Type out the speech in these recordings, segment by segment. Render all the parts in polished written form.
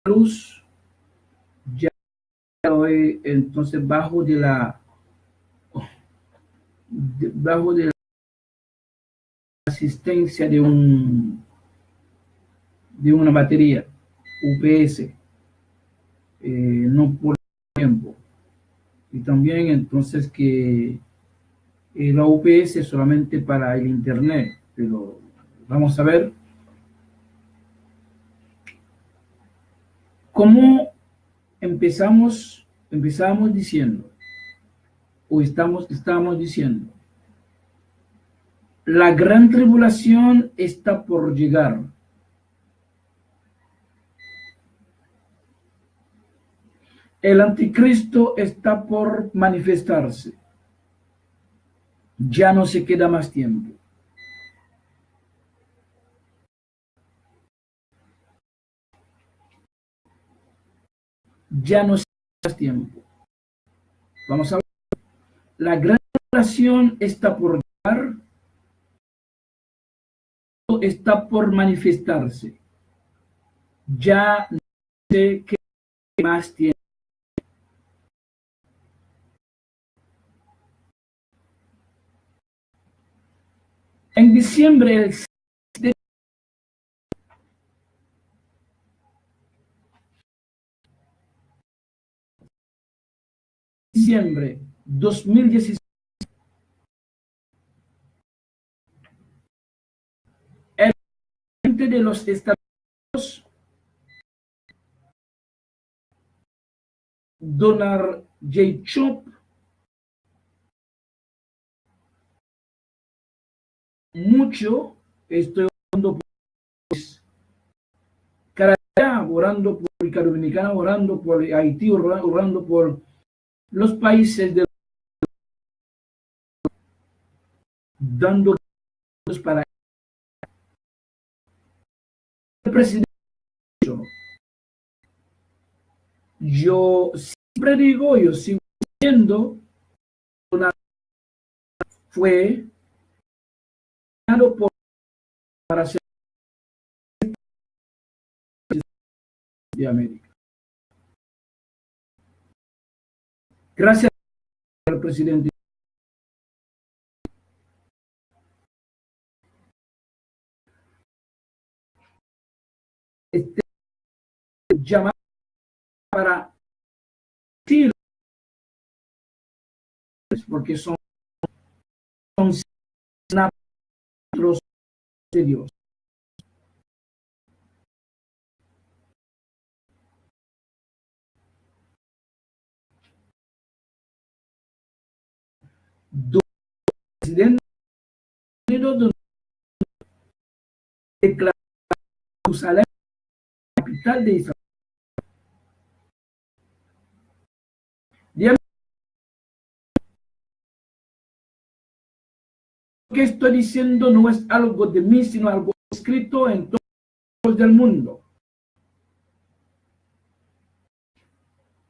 luz, ya hoy entonces bajo de la asistencia de una batería UPS, no por tiempo. Y también entonces que la UPS es solamente para el internet, pero vamos a ver cómo empezamos diciendo, estábamos diciendo, la gran tribulación está por llegar. El anticristo está por manifestarse. Ya no se queda más tiempo. Ya no se queda más tiempo. Vamos a ver. La gran tribulación está por llegar, está por manifestarse. Ya no se queda más tiempo. En diciembre, el diciembre 2016, el presidente de los Estados Unidos, Donald J. Trump, mucho estoy orando por Canadá, orando por República Dominicana, orando por Haití, orando por los países de dando para el presidente. Yo siempre digo, yo sigo diciendo, fue por, para ser de América. Gracias al presidente. Este llamado para decir, porque son nosotros de Dios. Do presidente declaró Jerusalén capital de Israel. Dígame, lo que estoy diciendo no es algo de mí, sino algo escrito en todos del mundo.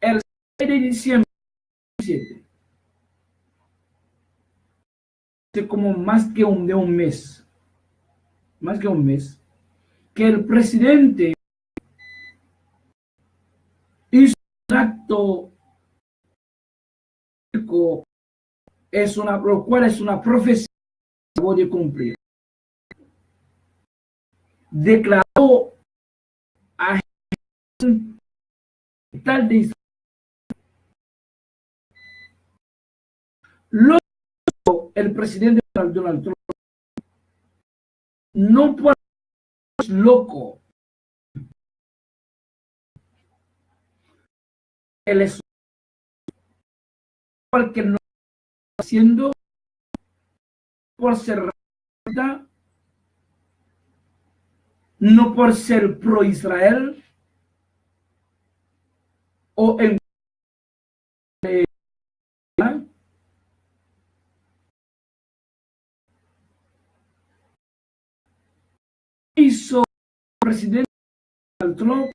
El 6 de diciembre, hace como más que un mes, que el presidente hizo un acto, lo cual es una profecía que acabó de cumplir. Declaró a tal de Israel. Luego, el presidente Donald Trump, no por loco, él es que no está haciendo por ser racista, no por ser pro Israel o en hizo el presidente Donald Trump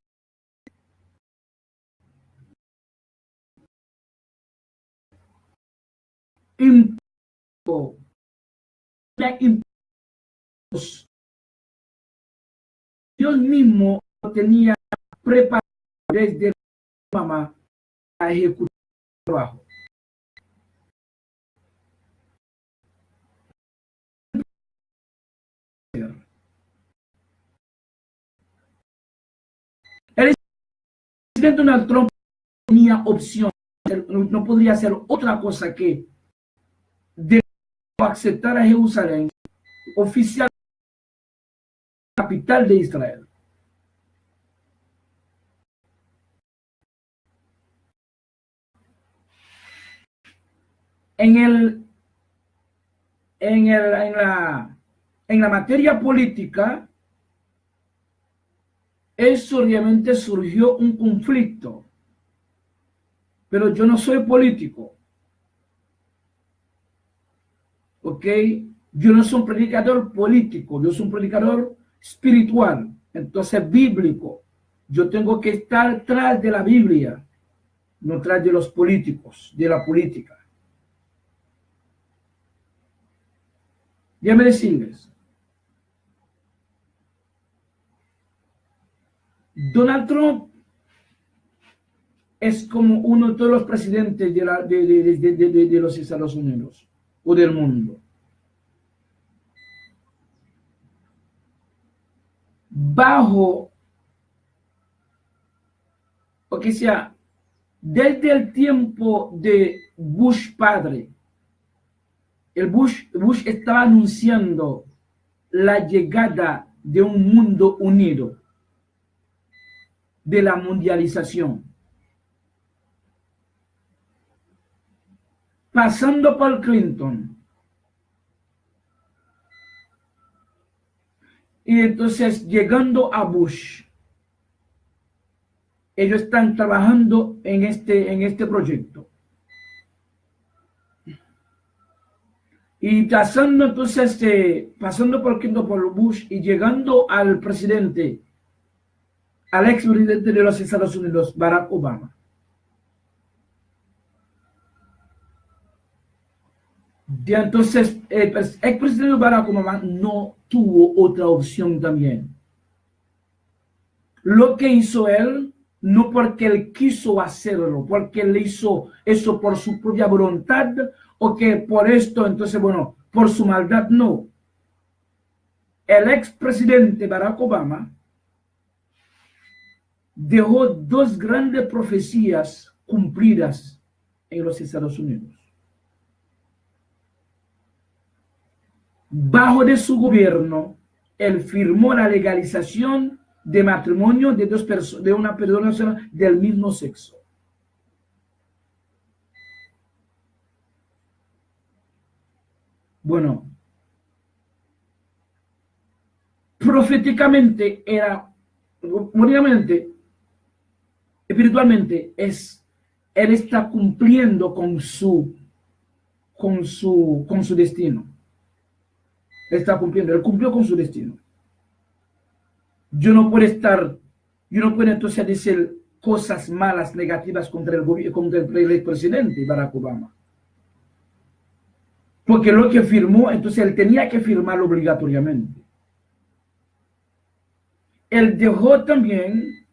impuso Dios mismo lo tenía preparado desde Obama a ejecutar el trabajo. El presidente Donald Trump tenía opción, no podría hacer otra cosa que de aceptar a Jerusalén oficial capital de Israel. En la materia política, eso realmente surgió un conflicto, pero yo no soy político, ¿ok? Yo no soy un predicador político, yo soy un predicador espiritual, entonces bíblico. Yo tengo que estar tras de la Biblia, no tras de los políticos, de la política. Déjame decirles, Donald Trump es como uno de todos los presidentes de los Estados Unidos o del mundo. Bajo, o que sea, desde el tiempo de Bush padre, Bush estaba anunciando la llegada de un mundo unido, de la mundialización. Pasando por Clinton. Y entonces llegando a Bush. Ellos están trabajando en este proyecto. Y pasando entonces, pasando por Clinton, por Bush y llegando al presidente, al expresidente de los Estados Unidos, Barack Obama. Ya entonces, el expresidente Barack Obama no tuvo otra opción también. Lo que hizo él, no porque él quiso hacerlo, porque él hizo eso por su propia voluntad, o que por esto, entonces, bueno, por su maldad, no. El expresidente Barack Obama dejó dos grandes profecías cumplidas en los Estados Unidos. Bajo de su gobierno, él firmó la legalización de matrimonio de una persona del mismo sexo. Bueno, proféticamente era, moralmente, espiritualmente, él está cumpliendo con su destino. Está cumpliendo, él cumplió con su destino. Yo no puedo entonces decir cosas malas, negativas contra el presidente Barack Obama. Porque lo que firmó, entonces él tenía que firmarlo obligatoriamente. Él dejó también,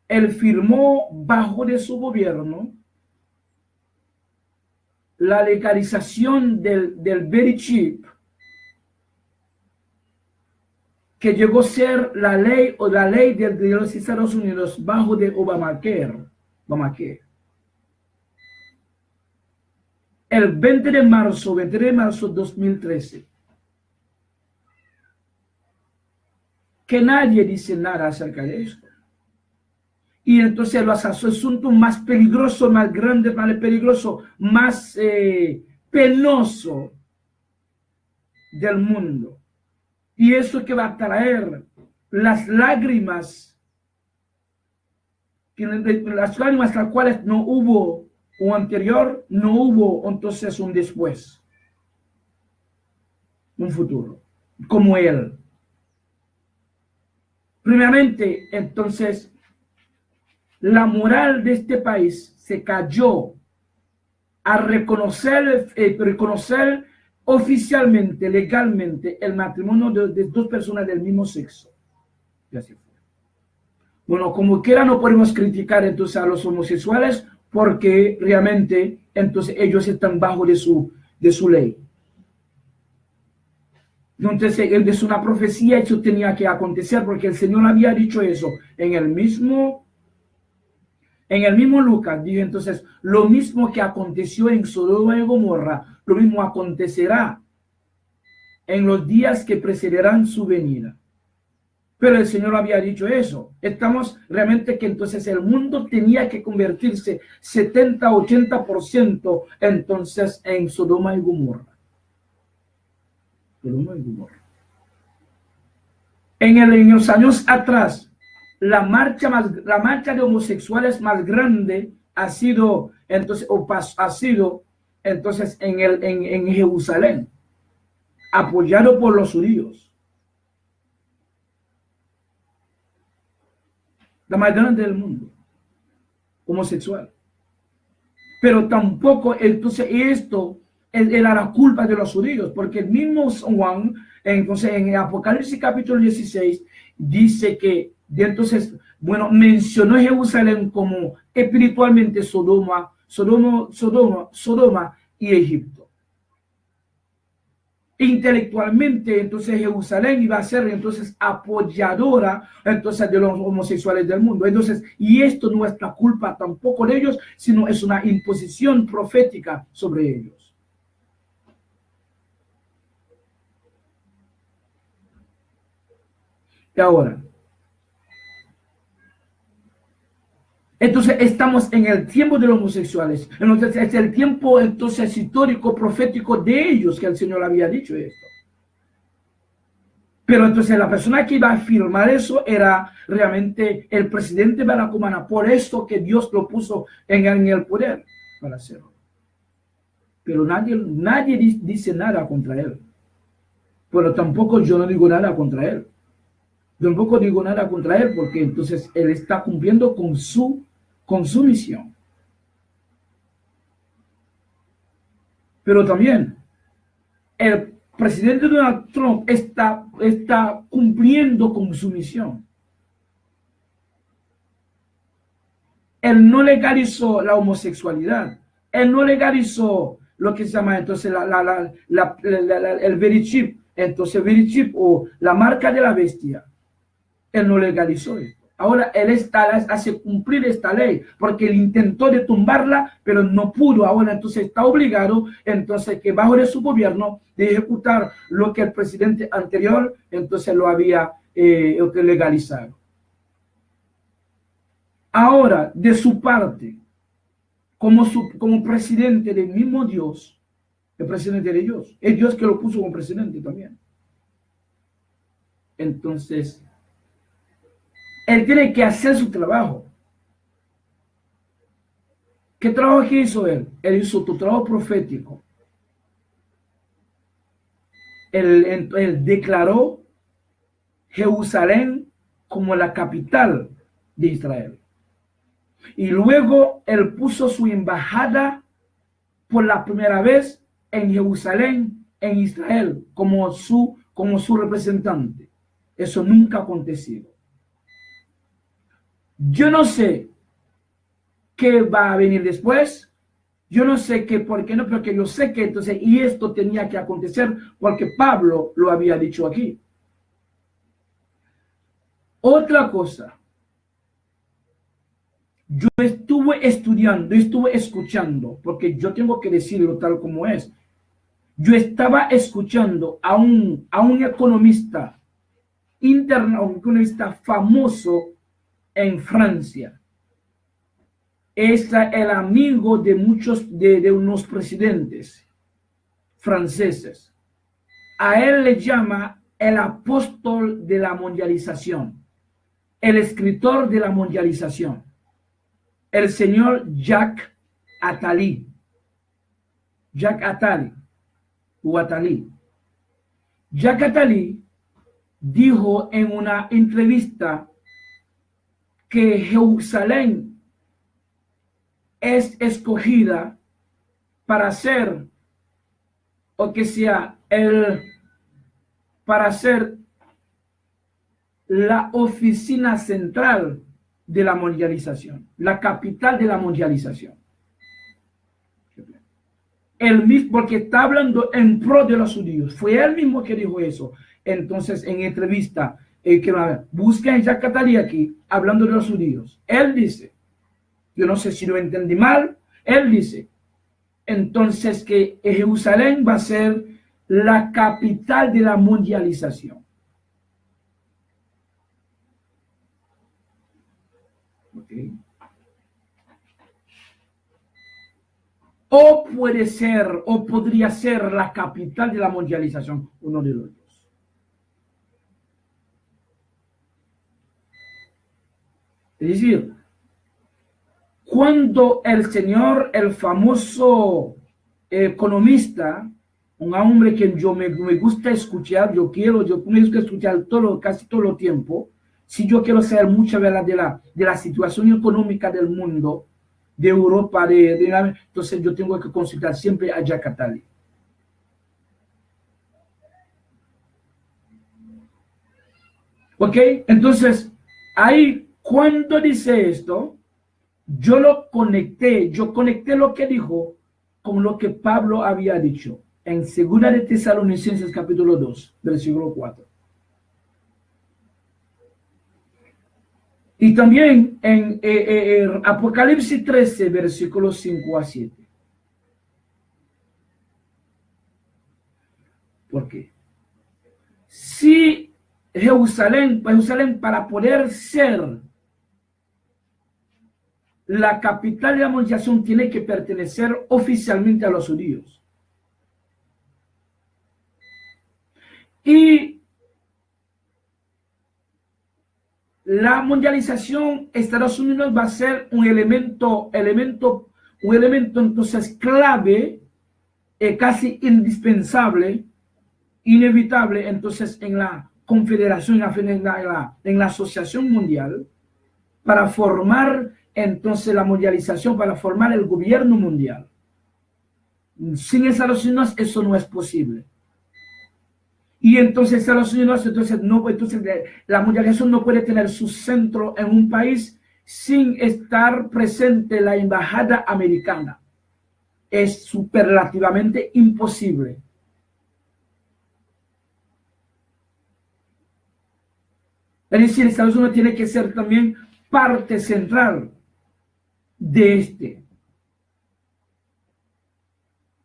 él firmó bajo de su gobierno la legalización del very cheap, que llegó a ser la ley de los Estados Unidos bajo de Obamacare. El 20 de marzo de 2013. Que nadie dice nada acerca de esto. Y entonces los asuntos más peligrosos, más grandes, más peligrosos, más penoso del mundo. Y eso que va a traer las lágrimas, las cuales no hubo un anterior, no hubo entonces un después, un futuro, como él. Primeramente, entonces, la moral de este país se cayó a reconocer oficialmente, legalmente, el matrimonio de dos personas del mismo sexo. Y así fue. Bueno, como quiera no podemos criticar entonces a los homosexuales porque realmente entonces ellos están bajo de su ley. Entonces es una profecía, eso tenía que acontecer porque el Señor había dicho eso en el mismo Lucas. Dijo entonces, lo mismo que aconteció en Sodoma y Gomorra, lo mismo acontecerá en los días que precederán su venida. Pero el Señor había dicho eso. Estamos realmente que entonces el mundo tenía que convertirse 70-80% entonces en Sodoma y Gomorra. Sodoma y Gomorra. En los años atrás, la marcha de homosexuales más grande ha sido entonces en Jerusalén, apoyado por los judíos. La más grande del mundo, homosexual. Pero tampoco, entonces, esto era la culpa de los judíos, porque el mismo Juan, entonces, en Apocalipsis capítulo 16, dice que, entonces, bueno, mencionó Jerusalén como espiritualmente Sodoma y Egipto. Intelectualmente, entonces Jerusalén iba a ser entonces apoyadora entonces de los homosexuales del mundo. Entonces, y esto no es la culpa tampoco de ellos, sino es una imposición profética sobre ellos. Y ahora, entonces estamos en el tiempo de los homosexuales. Entonces es el tiempo entonces histórico, profético de ellos que el Señor había dicho esto. Pero entonces la persona que iba a firmar eso era realmente el presidente Barack Obama. Por eso que Dios lo puso en el poder para hacerlo. Pero nadie dice nada contra él. Pero tampoco yo no digo nada contra él. Tampoco digo nada contra él porque entonces él está cumpliendo con su misión. Pero también el presidente Donald Trump está cumpliendo con su misión. Él no legalizó la homosexualidad. Él no legalizó lo que se llama entonces el very chip. Entonces, very chip o la marca de la bestia. Él no legalizó esto. Ahora él hace cumplir esta ley porque él intentó de tumbarla, pero no pudo. Ahora entonces está obligado, entonces que bajo de su gobierno, de ejecutar lo que el presidente anterior entonces lo había legalizado. Ahora, de su parte, como presidente del mismo Dios, el presidente de Dios, es Dios que lo puso como presidente también. Entonces, él tiene que hacer su trabajo. ¿Qué trabajo que hizo él? Él hizo tu trabajo profético. Él declaró Jerusalén como la capital de Israel. Y luego él puso su embajada por la primera vez en Jerusalén, en Israel, como su representante. Eso nunca ha acontecido. Yo no sé qué va a venir después. Yo no sé qué, por qué no, porque yo sé que entonces, y esto tenía que acontecer porque Pablo lo había dicho aquí. Otra cosa, yo estuve estudiando, estuve escuchando, porque yo tengo que decirlo tal como es. Yo estaba escuchando a un economista un economista famoso en Francia. Es el amigo de muchos de unos presidentes franceses. A él le llama el apóstol de la mundialización, el escritor de la mundialización, el señor Jacques Attali. Jacques Attali o Attali. Jacques Attali dijo en una entrevista que Jerusalén es escogida para ser, o que sea, para ser la oficina central de la mundialización, la capital de la mundialización. Él mismo, porque está hablando en pro de los judíos, fue él mismo que dijo eso. Entonces, en entrevista, que busquen Jacques Attali aquí, hablando de los judíos, él dice, yo no sé si lo entendí mal, él dice, entonces que Jerusalén va a ser la capital de la mundialización. Okay. O puede ser, o podría ser la capital de la mundialización, uno de los dos. Es decir, cuando el señor, el famoso economista, un hombre que yo me gusta escuchar, yo me gusta escuchar casi todo el tiempo, si yo quiero saber mucha verdad de la situación económica del mundo, de Europa, entonces yo tengo que consultar siempre a Jacques Attali. ¿Ok? Entonces, ahí, cuando dice esto, yo conecté lo que dijo con lo que Pablo había dicho en 2 de Tesalonicenses capítulo 2, versículo 4. Y también en Apocalipsis 13, versículos 5 a 7. ¿Por qué? Si Jerusalén para poder ser la capital de la mundialización tiene que pertenecer oficialmente a los judíos. Y la mundialización, Estados Unidos va a ser un elemento entonces clave, casi indispensable, inevitable, entonces en la confederación, en la asociación mundial, para formar entonces la mundialización, para formar el gobierno mundial. Sin Estados Unidos eso no es posible. Y entonces Estados Unidos, entonces la mundialización no puede tener su centro en un país sin estar presente la embajada americana. Es superlativamente imposible. Es decir, Estados Unidos tiene que ser también parte central de este.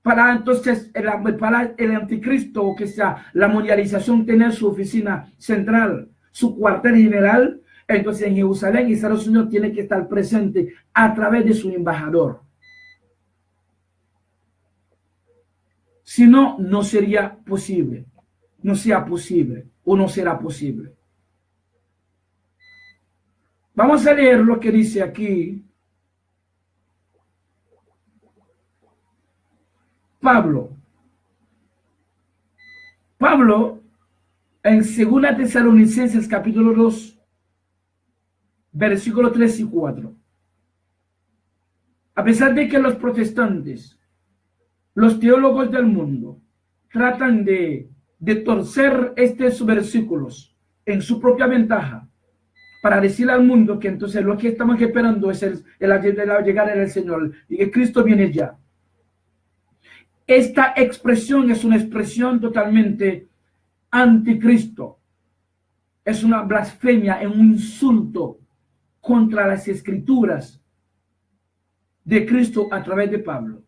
Para entonces para el anticristo, o que sea la mundialización, tener su oficina central, su cuartel general, entonces en Jerusalén, Estados Unidos tiene que estar presente a través de su embajador. Si no, no sería posible, no sea posible o no será posible. Vamos a leer lo que dice aquí Pablo, en 2 Tesalonicenses capítulo 2, versículos 3 y 4. A pesar de que los protestantes, los teólogos del mundo, tratan de torcer estos versículos en su propia ventaja, para decirle al mundo que entonces lo que estamos esperando es la llegada del Señor y que Cristo viene ya. Esta expresión es una expresión totalmente anticristo. Es una blasfemia, es un insulto contra las escrituras de Cristo a través de Pablo.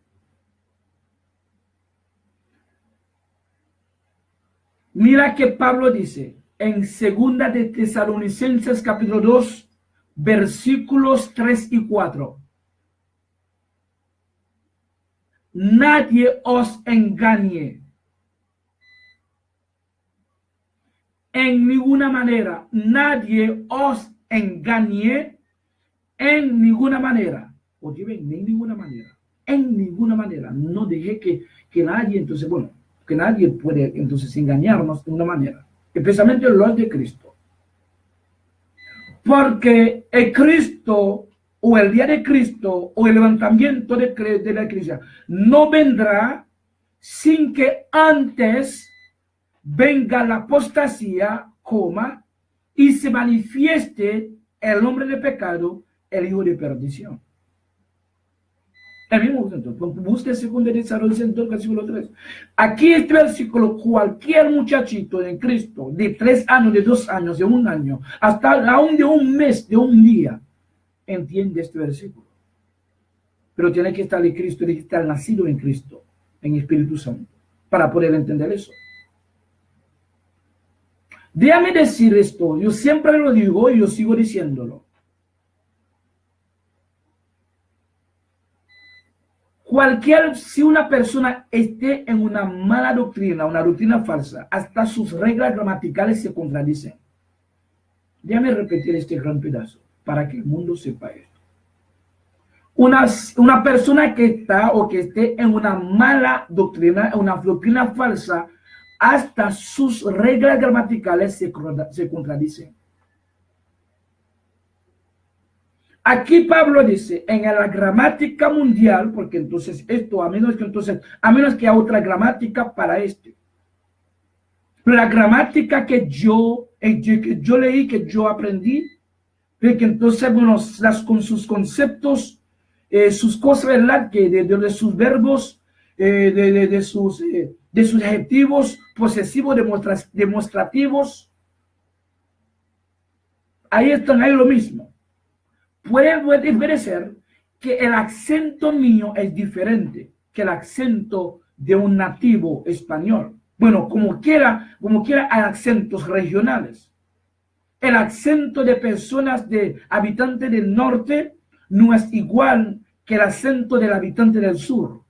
Mira que Pablo dice en 2 de Tesalonicenses capítulo 2, versículos 3 y 4. Nadie os engañe. En ninguna manera. Nadie os engañe en ninguna manera. Oye, en ninguna manera. En ninguna manera. No deje que nadie, entonces, bueno, que nadie puede entonces engañarnos de una manera. Especialmente los de Cristo. Porque el Cristo, o el día de Cristo, o el levantamiento de la iglesia, no vendrá sin que antes venga la apostasía, y se manifieste el hombre de pecado, el hijo de perdición. El mismo busque el segundo desarrollo del versículo 3. Aquí este versículo, cualquier muchachito en Cristo, de 3 años, de 2 años, de 1 año, hasta aún de 1 mes, de 1 día, entiende este versículo. Pero tiene que estar en Cristo, tiene que estar nacido en Cristo, en Espíritu Santo, para poder entender eso. Déjame decir esto, yo siempre lo digo y yo sigo diciéndolo. Si una persona esté en una mala doctrina, una doctrina falsa, hasta sus reglas gramaticales se contradicen. Déjame repetir este gran pedazo para que el mundo sepa esto. Una persona que está o que esté en una mala doctrina, una doctrina falsa, hasta sus reglas gramaticales se contradicen. Aquí Pablo dice, en la gramática mundial, porque entonces esto, a menos que haya otra gramática para esto. La gramática que yo leí, que yo aprendí, que entonces, bueno, con sus conceptos, sus cosas, ¿verdad? Que de sus verbos, de sus adjetivos posesivos, demostrativos, ahí están, ahí lo mismo. Puede ser que el acento mío es diferente que el acento de un nativo español. Bueno, como quiera hay acentos regionales. El acento de personas, de habitantes del norte, no es igual que el acento del habitante del sur.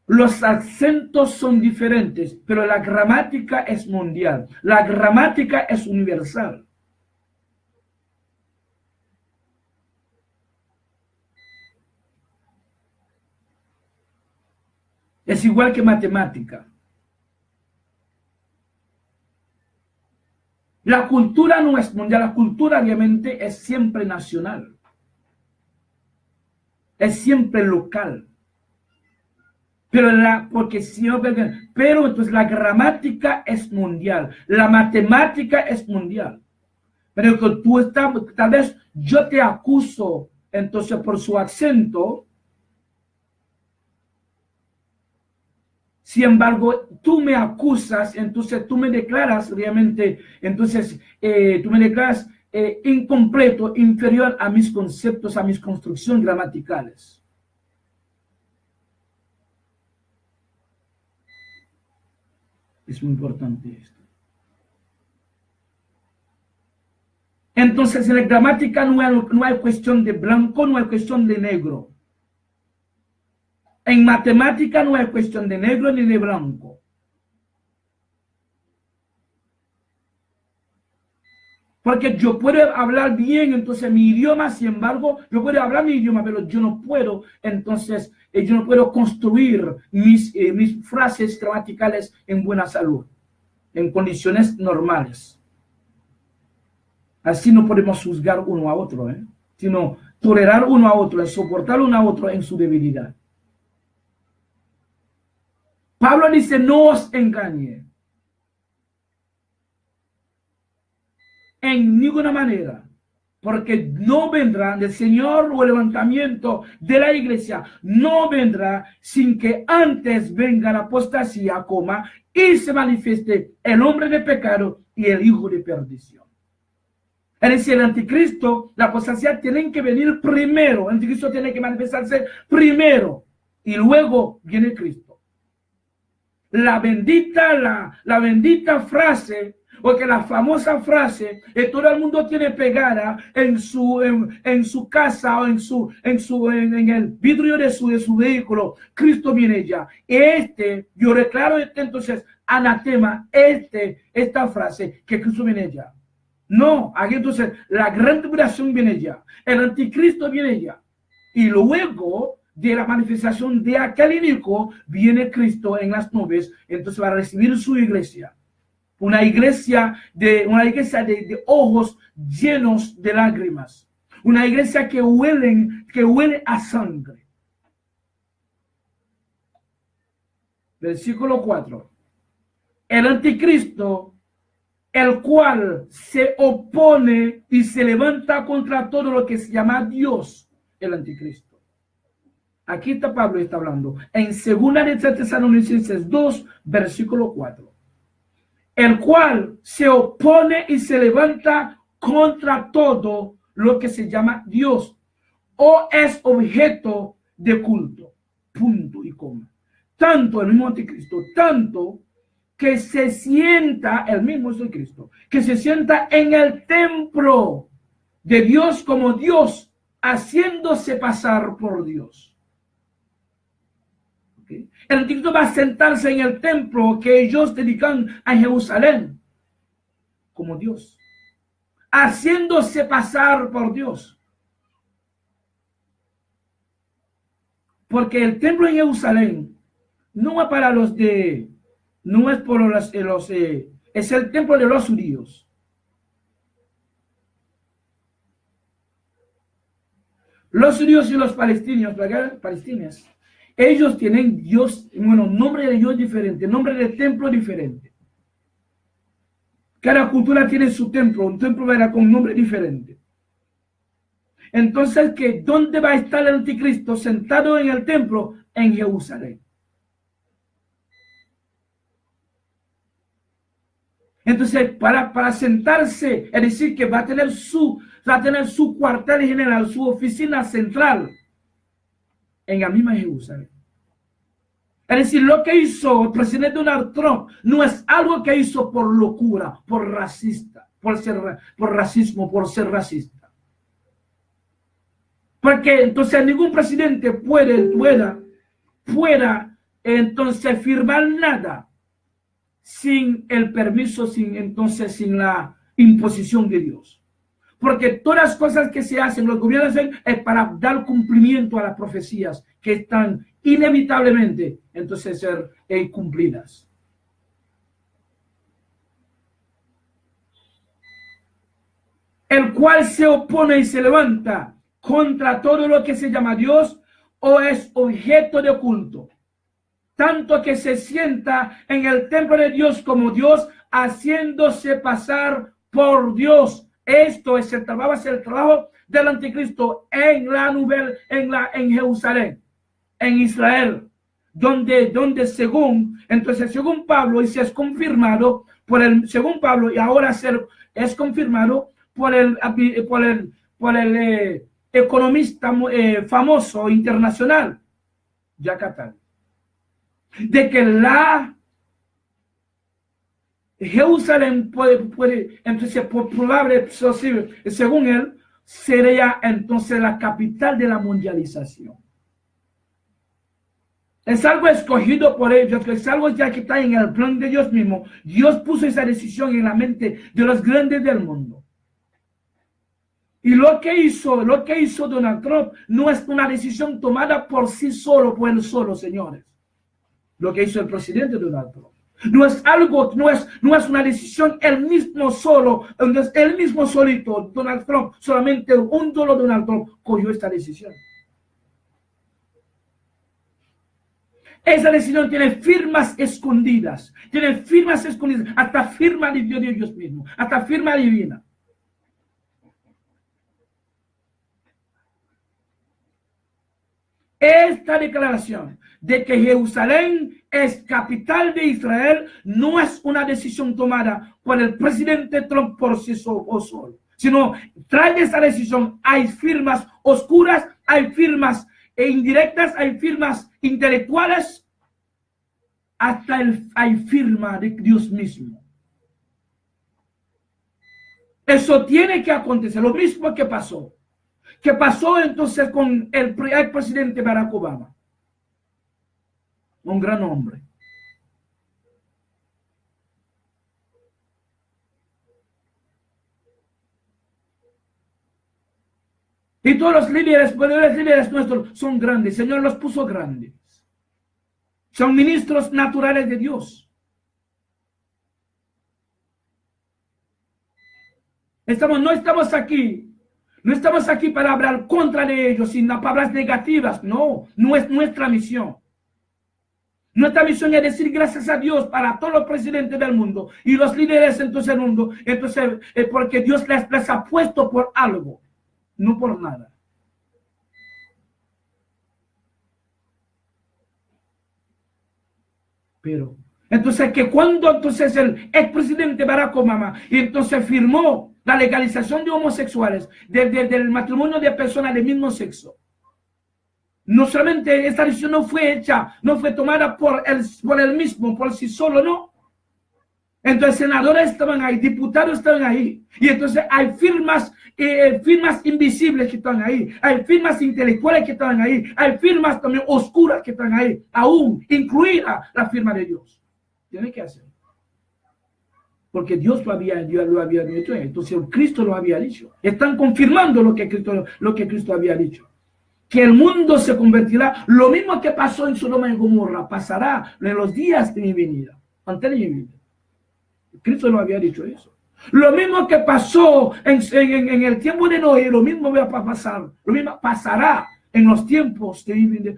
Los acentos son diferentes, pero la gramática es mundial. La gramática es universal. Es igual que matemática. La cultura no es mundial, la cultura obviamente es siempre nacional. Es siempre local. Pero entonces la gramática es mundial, la matemática es mundial. Pero que tal vez yo te acuso entonces por su acento. Sin embargo, tú me acusas, entonces tú me declaras realmente, entonces tú me declaras incompleto, inferior a mis conceptos, a mis construcciones gramaticales. Es muy importante esto. Entonces, en la gramática no hay cuestión de blanco, no hay cuestión de negro. En matemática no hay cuestión de negro ni de blanco. Porque yo puedo hablar bien, entonces, mi idioma, sin embargo, yo puedo hablar mi idioma, pero yo no puedo, entonces, yo no puedo construir mis frases gramaticales en buena salud, en condiciones normales. Así no podemos juzgar uno a otro, sino tolerar uno a otro, soportar uno a otro en su debilidad. Pablo dice, no os engañe. En ninguna manera. Porque no vendrá del Señor o el levantamiento de la iglesia. No vendrá sin que antes venga la apostasía, y se manifieste el hombre de pecado y el hijo de perdición. Es decir, el anticristo, la apostasía tienen que venir primero. El anticristo tiene que manifestarse primero. Y luego viene Cristo. La bendita frase, porque la famosa frase que todo el mundo tiene pegada en su casa o en el vidrio de su vehículo, Cristo viene ya. Yo declaro entonces anatema esta frase, que Cristo viene ya. No, aquí entonces la gran tribulación viene ya. El anticristo viene ya. Y luego de la manifestación de aquel inicuo, viene Cristo en las nubes, entonces va a recibir su iglesia. Una iglesia de ojos llenos de lágrimas. Una iglesia que huele a sangre. Versículo 4. El anticristo el cual se opone y se levanta contra todo lo que se llama Dios, el anticristo. Aquí está Pablo está hablando en 2 de Tesalonicenses 2, versículo 4. El cual se opone y se levanta contra todo lo que se llama Dios o es objeto de culto. Punto y coma. Tanto el mismo anticristo, tanto que se sienta, el mismo es el Cristo, que se sienta en el templo de Dios como Dios, haciéndose pasar por Dios. ¿Okay? El anticristo va a sentarse en el templo que ellos dedican a Jerusalén como Dios, haciéndose pasar por Dios. Porque el templo en Jerusalén no es para los de, no es por es el templo de los judíos. Los judíos y los palestinos, ellos tienen Dios, bueno, nombre de Dios diferente, nombre de templo diferente. Cada cultura tiene su templo, un templo era con nombre diferente. Entonces, ¿dónde va a estar el anticristo? Sentado en el templo en Jerusalén. Entonces, para sentarse, es decir, que va a tener su cuartel general, su oficina central en la misma Jerusalén. Es decir, lo que hizo el presidente Donald Trump no es algo que hizo por locura, por racismo, por ser racista. Porque entonces ningún presidente pueda entonces firmar nada sin el permiso, sin la imposición de Dios. Porque todas las cosas que se hacen, los gobiernos hacen, es para dar cumplimiento a las profecías que están inevitablemente entonces ser cumplidas. El cual se opone y se levanta contra todo lo que se llama Dios o es objeto de culto, tanto que se sienta en el templo de Dios como Dios, haciéndose pasar por Dios. Esto es el trabajo del anticristo en la nube, en Jerusalén, en Israel, donde según Pablo, y se es confirmado según Pablo, y ahora es confirmado por el economista famoso internacional, Jacques Attali, de que la Jerusalén puede entonces, probable, según él, sería entonces la capital de la mundialización. Es algo escogido por ellos, es algo ya que está en el plan de Dios mismo. Dios puso esa decisión en la mente de los grandes del mundo. Y lo que hizo Donald Trump no es una decisión tomada por sí solo, por él solo, señores. Lo que hizo el presidente Donald Trump. No es una decisión él mismo solo, él mismo solito, Donald Trump, solamente un solo Donald Trump cogió esta decisión. Esa decisión tiene firmas escondidas, hasta firma de Dios mismo, hasta firma divina. Esta declaración de que Jerusalén es capital de Israel no es una decisión tomada por el presidente Trump por sí solo, sino trae esa decisión. Hay firmas oscuras, hay firmas indirectas, hay firmas intelectuales, hasta hay firma de Dios mismo. Eso tiene que acontecer, lo mismo que pasó. ¿Qué pasó entonces con el presidente Barack Obama? Un gran hombre. Y todos los líderes nuestros son grandes. El Señor los puso grandes. Son ministros naturales de Dios. No estamos aquí para hablar contra de ellos, sin palabras negativas. No es nuestra misión. Nuestra misión es decir gracias a Dios para todos los presidentes del mundo y los líderes entonces del mundo. Entonces, porque Dios les ha puesto por algo, no por nada. Pero, entonces, que cuando entonces el expresidente Barack Obama y entonces firmó la legalización de homosexuales, del matrimonio de personas del mismo sexo, no solamente esta decisión no fue hecha, no fue tomada por él mismo, por sí solo, no. Entonces senadores estaban ahí, diputados estaban ahí, y entonces hay firmas invisibles que están ahí, hay firmas intelectuales que están ahí, hay firmas también oscuras que están ahí, aún incluida la firma de Dios. Tiene que hacer. Porque Dios lo había dicho, entonces Cristo lo había dicho. Están confirmando lo que Cristo había dicho. Que el mundo se convertirá, lo mismo que pasó en Sodoma y Gomorra, pasará en los días de mi venida, antes de mi venida. Cristo lo había dicho eso. Lo mismo que pasó en el tiempo de Noé, lo mismo va a pasar, lo mismo pasará en los tiempos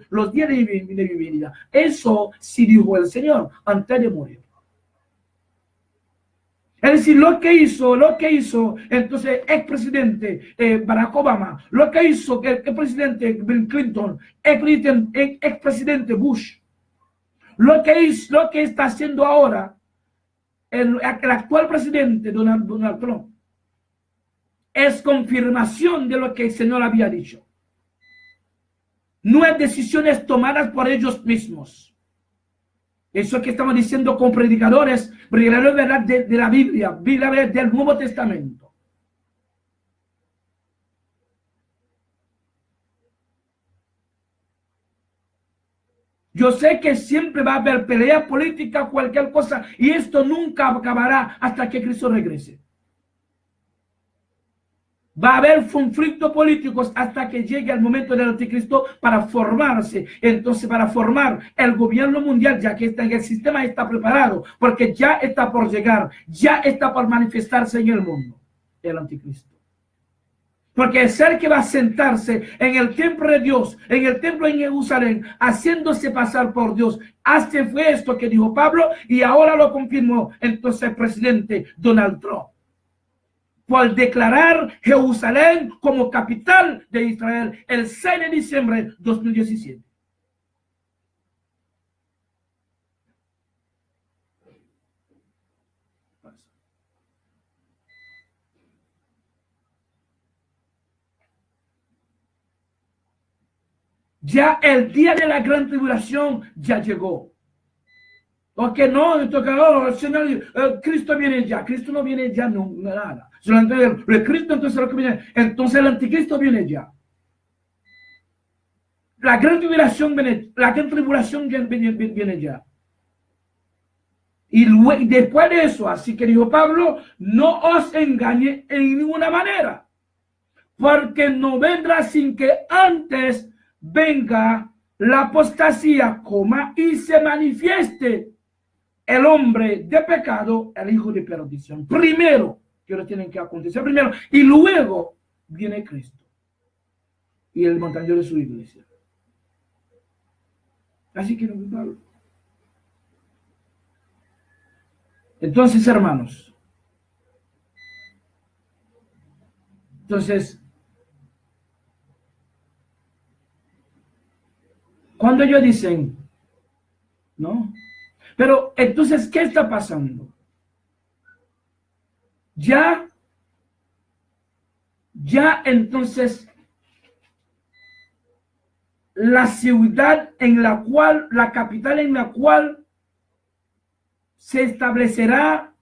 los días de mi venida. Eso sí dijo el Señor antes de morir. Es decir, lo que hizo entonces expresidente Barack Obama, lo que hizo el presidente Bill Clinton, expresidente Bush, lo que está haciendo ahora el actual presidente Donald Trump, es confirmación de lo que el Señor había dicho. No es decisiones tomadas por ellos mismos. Eso que estamos diciendo con predicadores, verdad de la Biblia del Nuevo Testamento. Yo sé que siempre va a haber pelea política, cualquier cosa, y esto nunca acabará hasta que Cristo regrese. Va a haber conflictos políticos hasta que llegue el momento del anticristo para formarse. Entonces, para formar el gobierno mundial, ya que el sistema está preparado, porque ya está por llegar, ya está por manifestarse en el mundo, el anticristo. Porque es el que va a sentarse en el templo de Dios, en el templo en Jerusalén, haciéndose pasar por Dios. Hace fue esto que dijo Pablo y ahora lo confirmó entonces el presidente Donald Trump, por declarar Jerusalén como capital de Israel el 6 de diciembre de 2017. Ya el día de la gran tribulación ya llegó. Porque no, el Señor, Cristo viene ya. Cristo no viene ya, no, nada. El Cristo entonces lo que viene, entonces el anticristo viene ya. La gran tribulación viene ya. Y luego, después de eso, así que dijo Pablo, no os engañe en ninguna manera, porque no vendrá sin que antes venga la apostasía, y se manifieste el hombre de pecado, el hijo de perdición. Primero, que lo tienen que acontecer primero, y luego viene Cristo y el montañero de su iglesia. Así que no me paro. Entonces, hermanos, cuando ellos dicen, ¿no? Pero entonces, ¿qué está pasando? Ya entonces, la ciudad en la cual, la capital en la cual se establecerá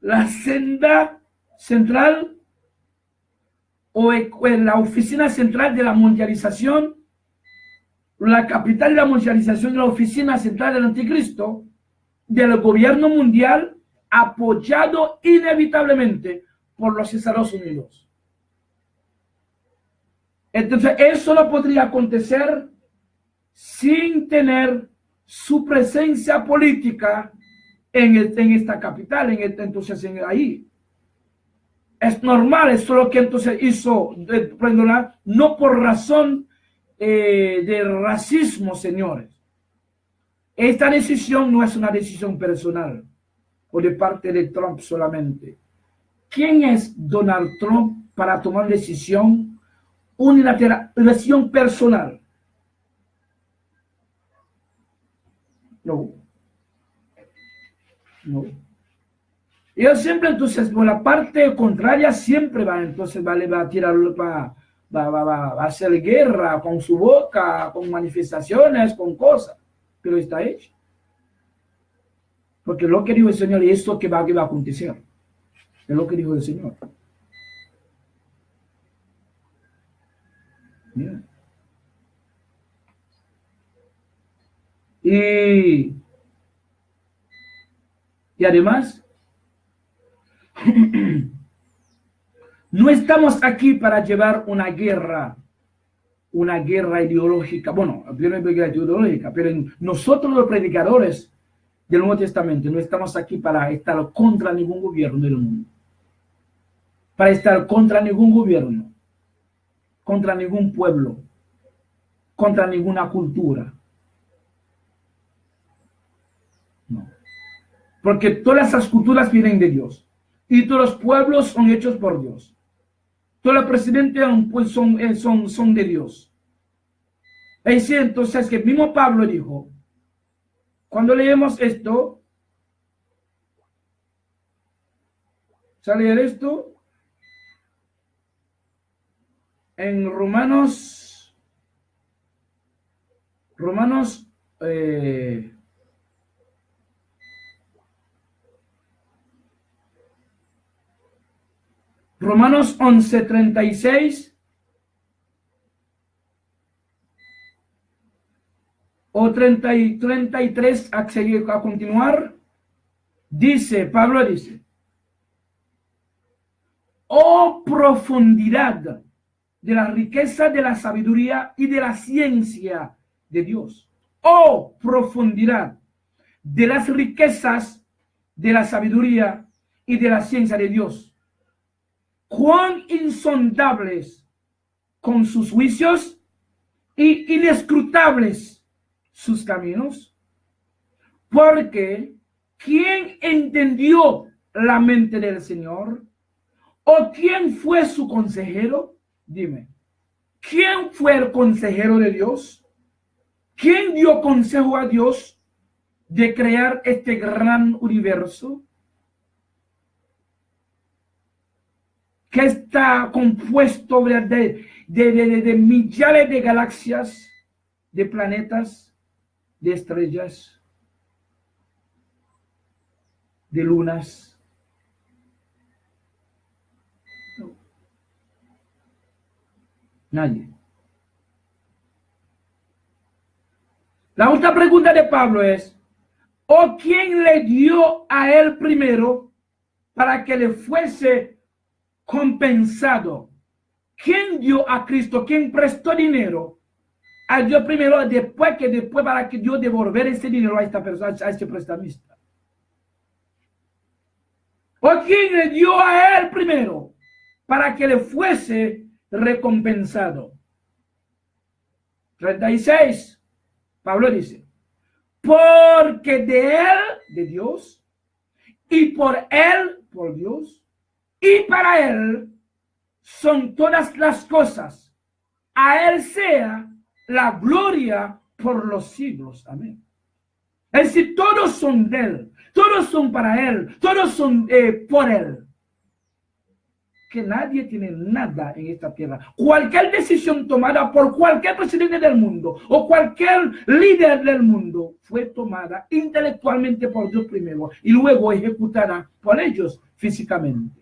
la senda central o en la oficina central de la mundialización, la capital de la mundialización, la oficina central del anticristo, del gobierno mundial, apoyado inevitablemente por los Estados Unidos. Entonces, eso no podría acontecer sin tener su presencia política en esta capital, entonces ahí. Es normal, eso es lo que entonces hizo, no por razón de racismo, señores. Esta decisión no es una decisión personal o de parte de Trump solamente. ¿Quién es Donald Trump para tomar una decisión unilateral, una decisión personal? No. No. Ellos siempre, entonces, por la parte contraria, siempre va, entonces, va a tirar, va a hacer guerra con su boca, con manifestaciones, con cosas. Pero está hecho. Porque lo que dijo el Señor es esto que va a acontecer. Es lo que dijo el Señor. Mira. Y además, no estamos aquí para llevar una guerra ideológica. Bueno, una guerra ideológica, pero nosotros los predicadores del Nuevo Testamento no estamos aquí para estar contra ningún gobierno del mundo. Para estar contra ningún gobierno, contra ningún pueblo, contra ninguna cultura. No. Porque todas esas culturas vienen de Dios. Y todos los pueblos son hechos por Dios. Todos los presidentes pues, son de Dios. Es decir, entonces que el mismo Pablo dijo, cuando leemos esto, sale esto en Romanos 11:36 o 33 a continuar, Pablo dice, oh profundidad de la riqueza de la sabiduría y de la ciencia de Dios. Oh profundidad de las riquezas de la sabiduría y de la ciencia de Dios. Cuán insondables con sus juicios y inescrutables sus caminos. Porque ¿quién entendió la mente del Señor? ¿O quién fue su consejero? Dime, ¿quién fue el consejero de Dios? ¿Quién dio consejo a Dios de crear este gran universo? Que está compuesto de millares de galaxias, de planetas, de estrellas, de lunas. Nadie. La otra pregunta de Pablo es, ¿o quién le dio a él primero para que le fuese compensado? ¿Quién dio a Cristo? ¿Quién prestó dinero a Dios primero, después para que Dios devolver ese dinero a esta persona, a este prestamista? ¿O quién le dio a él primero para que le fuese recompensado? 36. Pablo dice, porque de él, de Dios, y por él, por Dios, y para él son todas las cosas. A él sea la gloria por los siglos. Amén. Es decir, todos son de él, todos son para él, todos son por él. Que nadie tiene nada en esta tierra. Cualquier decisión tomada por cualquier presidente del mundo o cualquier líder del mundo fue tomada intelectualmente por Dios primero y luego ejecutada por ellos físicamente.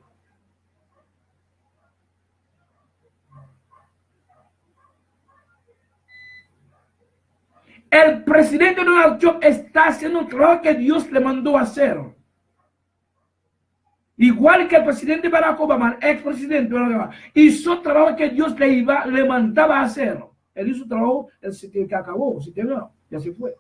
El presidente Donald Trump está haciendo un trabajo que Dios le mandó a hacer. Igual que el presidente Barack Obama, el expresidente Barack Obama, hizo trabajo que Dios le mandaba a hacer. Él hizo trabajo que acabó, si terminó, ya se fue.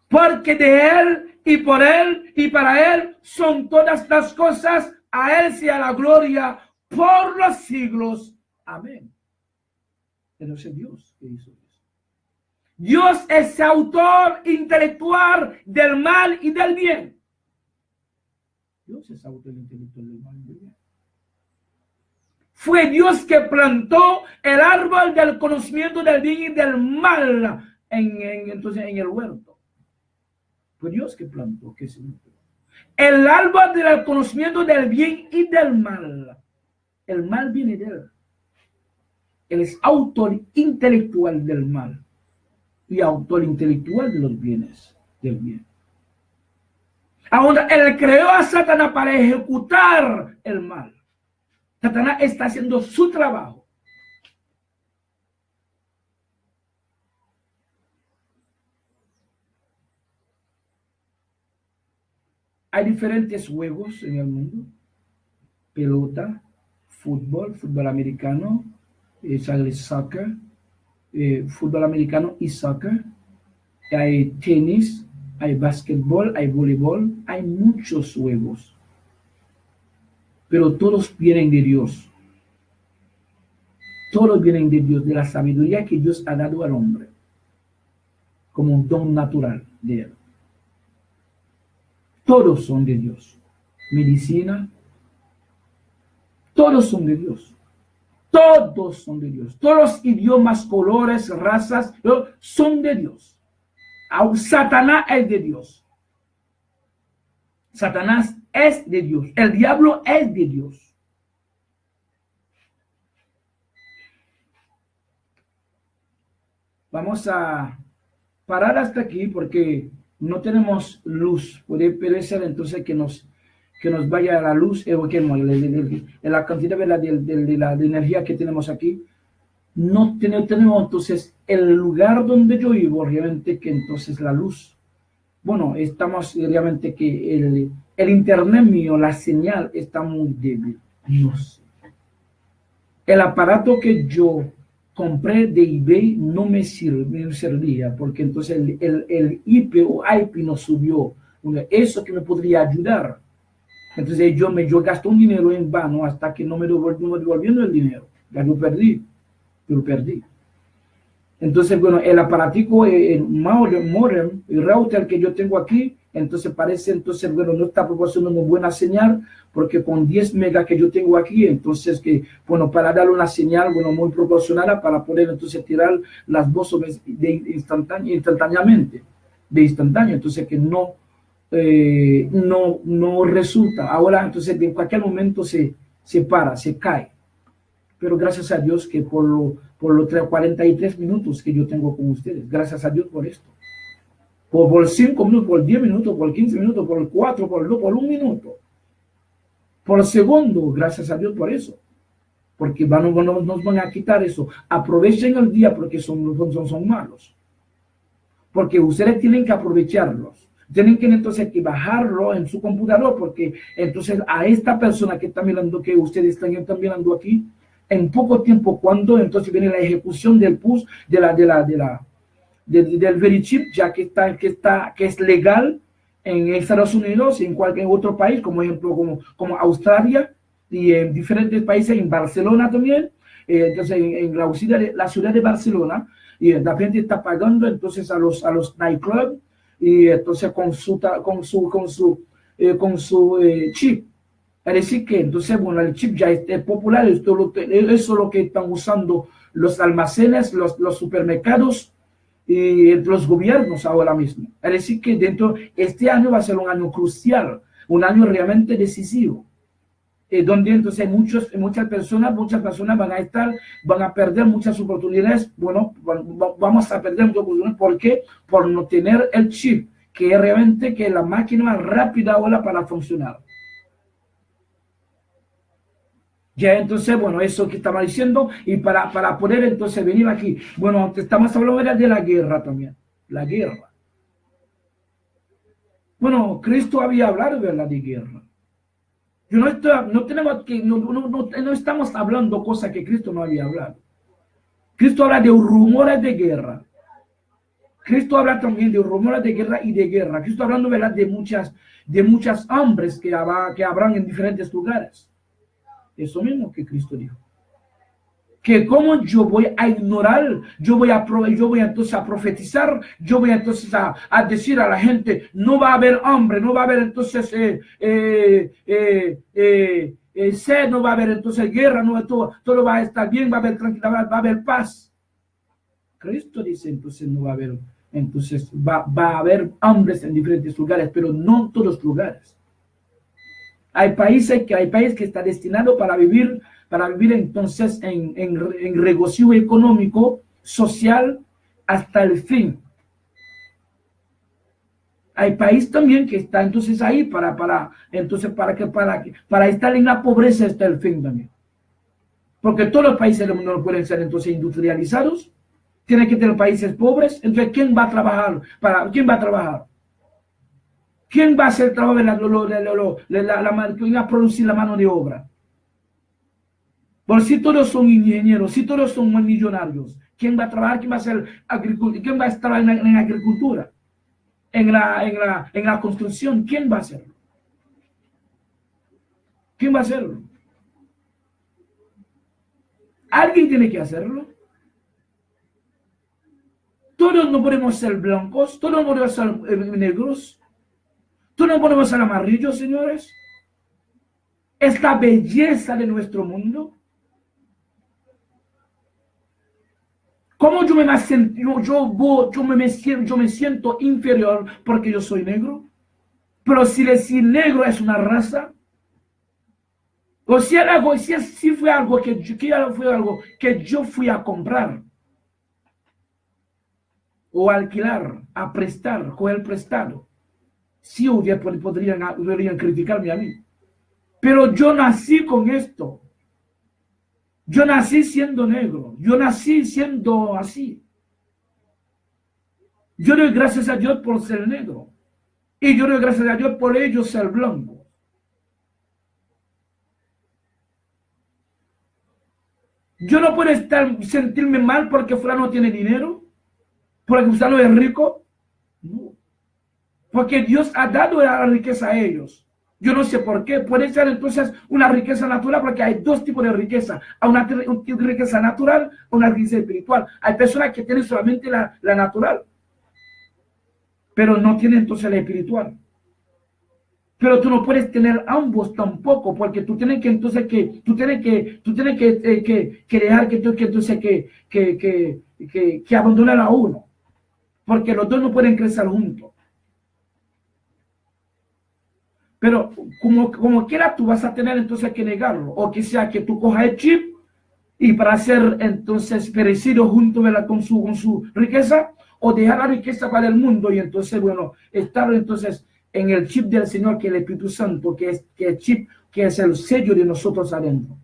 Porque de él y por Él y para Él son todas las cosas. A Él sea la gloria por los siglos. Amén. Pero es Dios que hizo eso. Dios es autor intelectual del mal y del bien. Dios es autor intelectual del mal y del bien. Fue Dios que plantó el árbol del conocimiento del bien y del mal entonces en el huerto. Fue Dios que plantó, que significa el árbol del conocimiento del bien y del mal. El mal viene de Él. Él es autor intelectual del mal y autor intelectual de los bienes, del bien. Ahora, Él creó a Satanás para ejecutar el mal. Satanás está haciendo su trabajo. Hay diferentes juegos en el mundo. Pelota, fútbol americano, soccer, fútbol americano y soccer. Hay tenis, hay básquetbol, hay voleibol, hay muchos juegos. Pero todos vienen de Dios. Todos vienen de Dios, de la sabiduría que Dios ha dado al hombre, como un don natural de Él. Todos son de Dios. Medicina, todos son de Dios. Todos son de Dios. Todos los idiomas, colores, razas, son de Dios. Satanás es de Dios. Satanás es de Dios. El diablo es de Dios. Vamos a parar hasta aquí porque no tenemos luz. Puede ser entonces que nos vaya la luz, la cantidad de la energía que tenemos aquí. No tenemos entonces el lugar donde yo vivo, realmente que entonces la luz. Bueno, estamos realmente que el internet mío, la señal está muy débil. No sé. El aparato que yo compré de eBay no me servía, porque entonces el IP o IP no subió. Eso que me podría ayudar. Entonces yo gasto un dinero en vano hasta que no me devolviendo el dinero. Ya lo perdí. Entonces, bueno, el aparatico, el modem, el router que yo tengo aquí, entonces parece, entonces, bueno, no está proporcionando una buena señal, porque con 10 megas que yo tengo aquí, entonces, que, bueno, para darle una señal, bueno, muy proporcionada para poder, entonces, tirar las voces instantáneamente, entonces, que no resulta. Ahora, entonces, en cualquier momento se para, se cae. Pero gracias a Dios que por los 43 minutos que yo tengo con ustedes, gracias a Dios por esto. Por 5 minutos, por 10 minutos, por 15 minutos, por 4, por 2, por 1 minuto. Por segundo, gracias a Dios por eso. Porque nos van a quitar eso. Aprovechen el día porque son malos. Porque ustedes tienen que aprovecharlos. Tienen que entonces que bajarlo en su computador, porque entonces a esta persona que está mirando, que ustedes están mirando aquí, en poco tiempo, cuando entonces viene la ejecución del push del Verichip, ya que es legal en Estados Unidos y en cualquier otro país, como ejemplo como Australia y en diferentes países, en Barcelona también. Entonces en la ciudad de Barcelona, y la gente está pagando entonces a los nightclubs, y entonces con su chip. Es decir que entonces, bueno, el chip ya es popular, eso es lo que están usando los almacenes, los supermercados y los gobiernos ahora mismo. Es decir que este año va a ser un año crucial, un año realmente decisivo, donde entonces muchas personas van a perder muchas oportunidades. Bueno, vamos a perder muchas oportunidades. ¿Por qué? Por no tener el chip, que es realmente que la máquina más rápida ahora para funcionar. Ya entonces, bueno, eso que estaba diciendo, y para poder entonces venir aquí, bueno, estamos hablando de la guerra también, la guerra. Bueno, Cristo había hablado, ¿verdad?, de guerra. No estamos hablando cosas que Cristo no había hablado. Cristo habla de rumores de guerra. Cristo habla también de rumores de guerra y de guerra. Cristo hablando, ¿verdad?, de muchas hambres que habrán en diferentes lugares. Eso mismo que Cristo dijo. Que como yo voy a ignorar, yo voy entonces a profetizar, yo voy entonces a decir a la gente, no va a haber hambre, no va a haber entonces sed, no va a haber entonces guerra, no, todo va a estar bien, va a haber tranquilidad, va a haber paz. Cristo dice entonces no va a haber, entonces va a haber hambres en diferentes lugares, pero no en todos los lugares. Hay países que están destinados para vivir entonces en regocijo económico, social, hasta el fin. Hay país también que está entonces ahí para estar en la pobreza hasta el fin también. Porque todos los países del mundo no pueden ser entonces industrializados, tienen que tener países pobres. Entonces, ¿quién va a trabajar? ¿Quién va a trabajar? ¿Quién va a hacer trabajo quién va a producir la mano de obra? Por si todos son ingenieros, si todos son millonarios, ¿quién va a trabajar? ¿Quién va a hacer agricultura? ¿Quién va a estar en agricultura? En la construcción, ¿quién va a hacerlo? ¿Quién va a hacerlo? Alguien tiene que hacerlo. Todos no podemos ser blancos, todos no podemos ser negros, todos no podemos ser amarillos, señores. Es la belleza de nuestro mundo. ¿Cómo yo me siento inferior porque yo soy negro? Pero si decir negro es una raza, o si fue algo que yo fui a comprar, o alquilar, a prestar, coger prestado, sí podrían criticarme a mí. Pero yo nací con esto. Yo nací siendo negro. Yo nací siendo así. Yo doy gracias a Dios por ser negro. Y yo doy gracias a Dios por ello ser blanco. Yo no puedo sentirme mal porque fulano tiene dinero, porque fulano es rico. No. Porque Dios ha dado la riqueza a ellos. Yo no sé por qué. Puede ser entonces una riqueza natural, porque hay dos tipos de riqueza. Una riqueza natural o una riqueza espiritual. Hay personas que tienen solamente la natural, pero no tienen entonces la espiritual. Pero tú no puedes tener ambos tampoco, porque tú tienes que entonces dejar que abandonar a uno, porque los dos no pueden crecer juntos. Pero como quiera tú vas a tener entonces que negarlo, o que sea que tú cojas el chip y para ser entonces perecido junto con su riqueza, o dejar la riqueza para el mundo y entonces, bueno, estar entonces en el chip del Señor, que es el Espíritu Santo, que es el chip, que es el sello de nosotros adentro.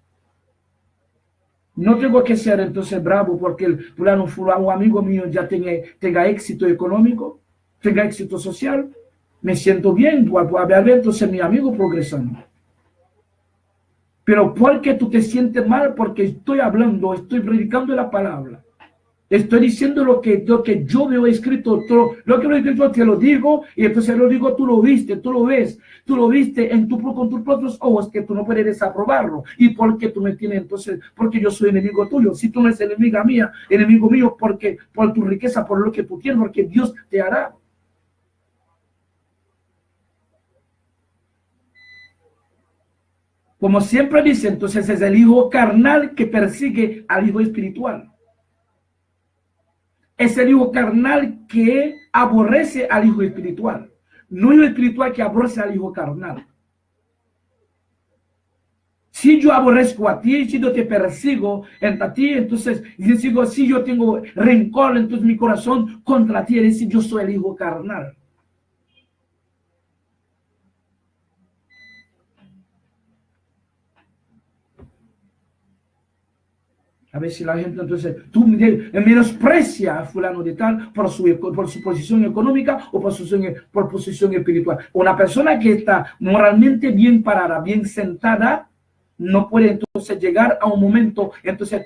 No tengo que ser entonces bravo porque el fulano amigo mío ya tenga éxito económico, tenga éxito social. Me siento bien por haber entonces mi amigo progresando. Pero porque tú te sientes mal, porque estoy estoy predicando la palabra. Estoy diciendo lo que yo veo escrito, lo que veo escrito te lo digo, y entonces lo digo, tú lo viste, tú lo ves, tú lo viste con tus propios ojos, que tú no puedes desaprobarlo. Y porque tú me tienes entonces, porque yo soy enemigo tuyo. Si tú no eres enemigo mío, porque por tu riqueza, por lo que tú tienes, porque Dios te hará. Como siempre dice, entonces es el hijo carnal que persigue al hijo espiritual. Es el hijo carnal que aborrece al hijo espiritual. No el hijo espiritual que aborrece al hijo carnal. Si yo aborrezco a ti, si yo te persigo a ti, entonces, si yo tengo rencor en mi corazón contra ti, es decir, yo soy el hijo carnal. A ver si la gente entonces, tú menosprecia a fulano de tal por su posición económica o por posición espiritual. Una persona que está moralmente bien parada, bien sentada, No puede entonces llegar a un momento, entonces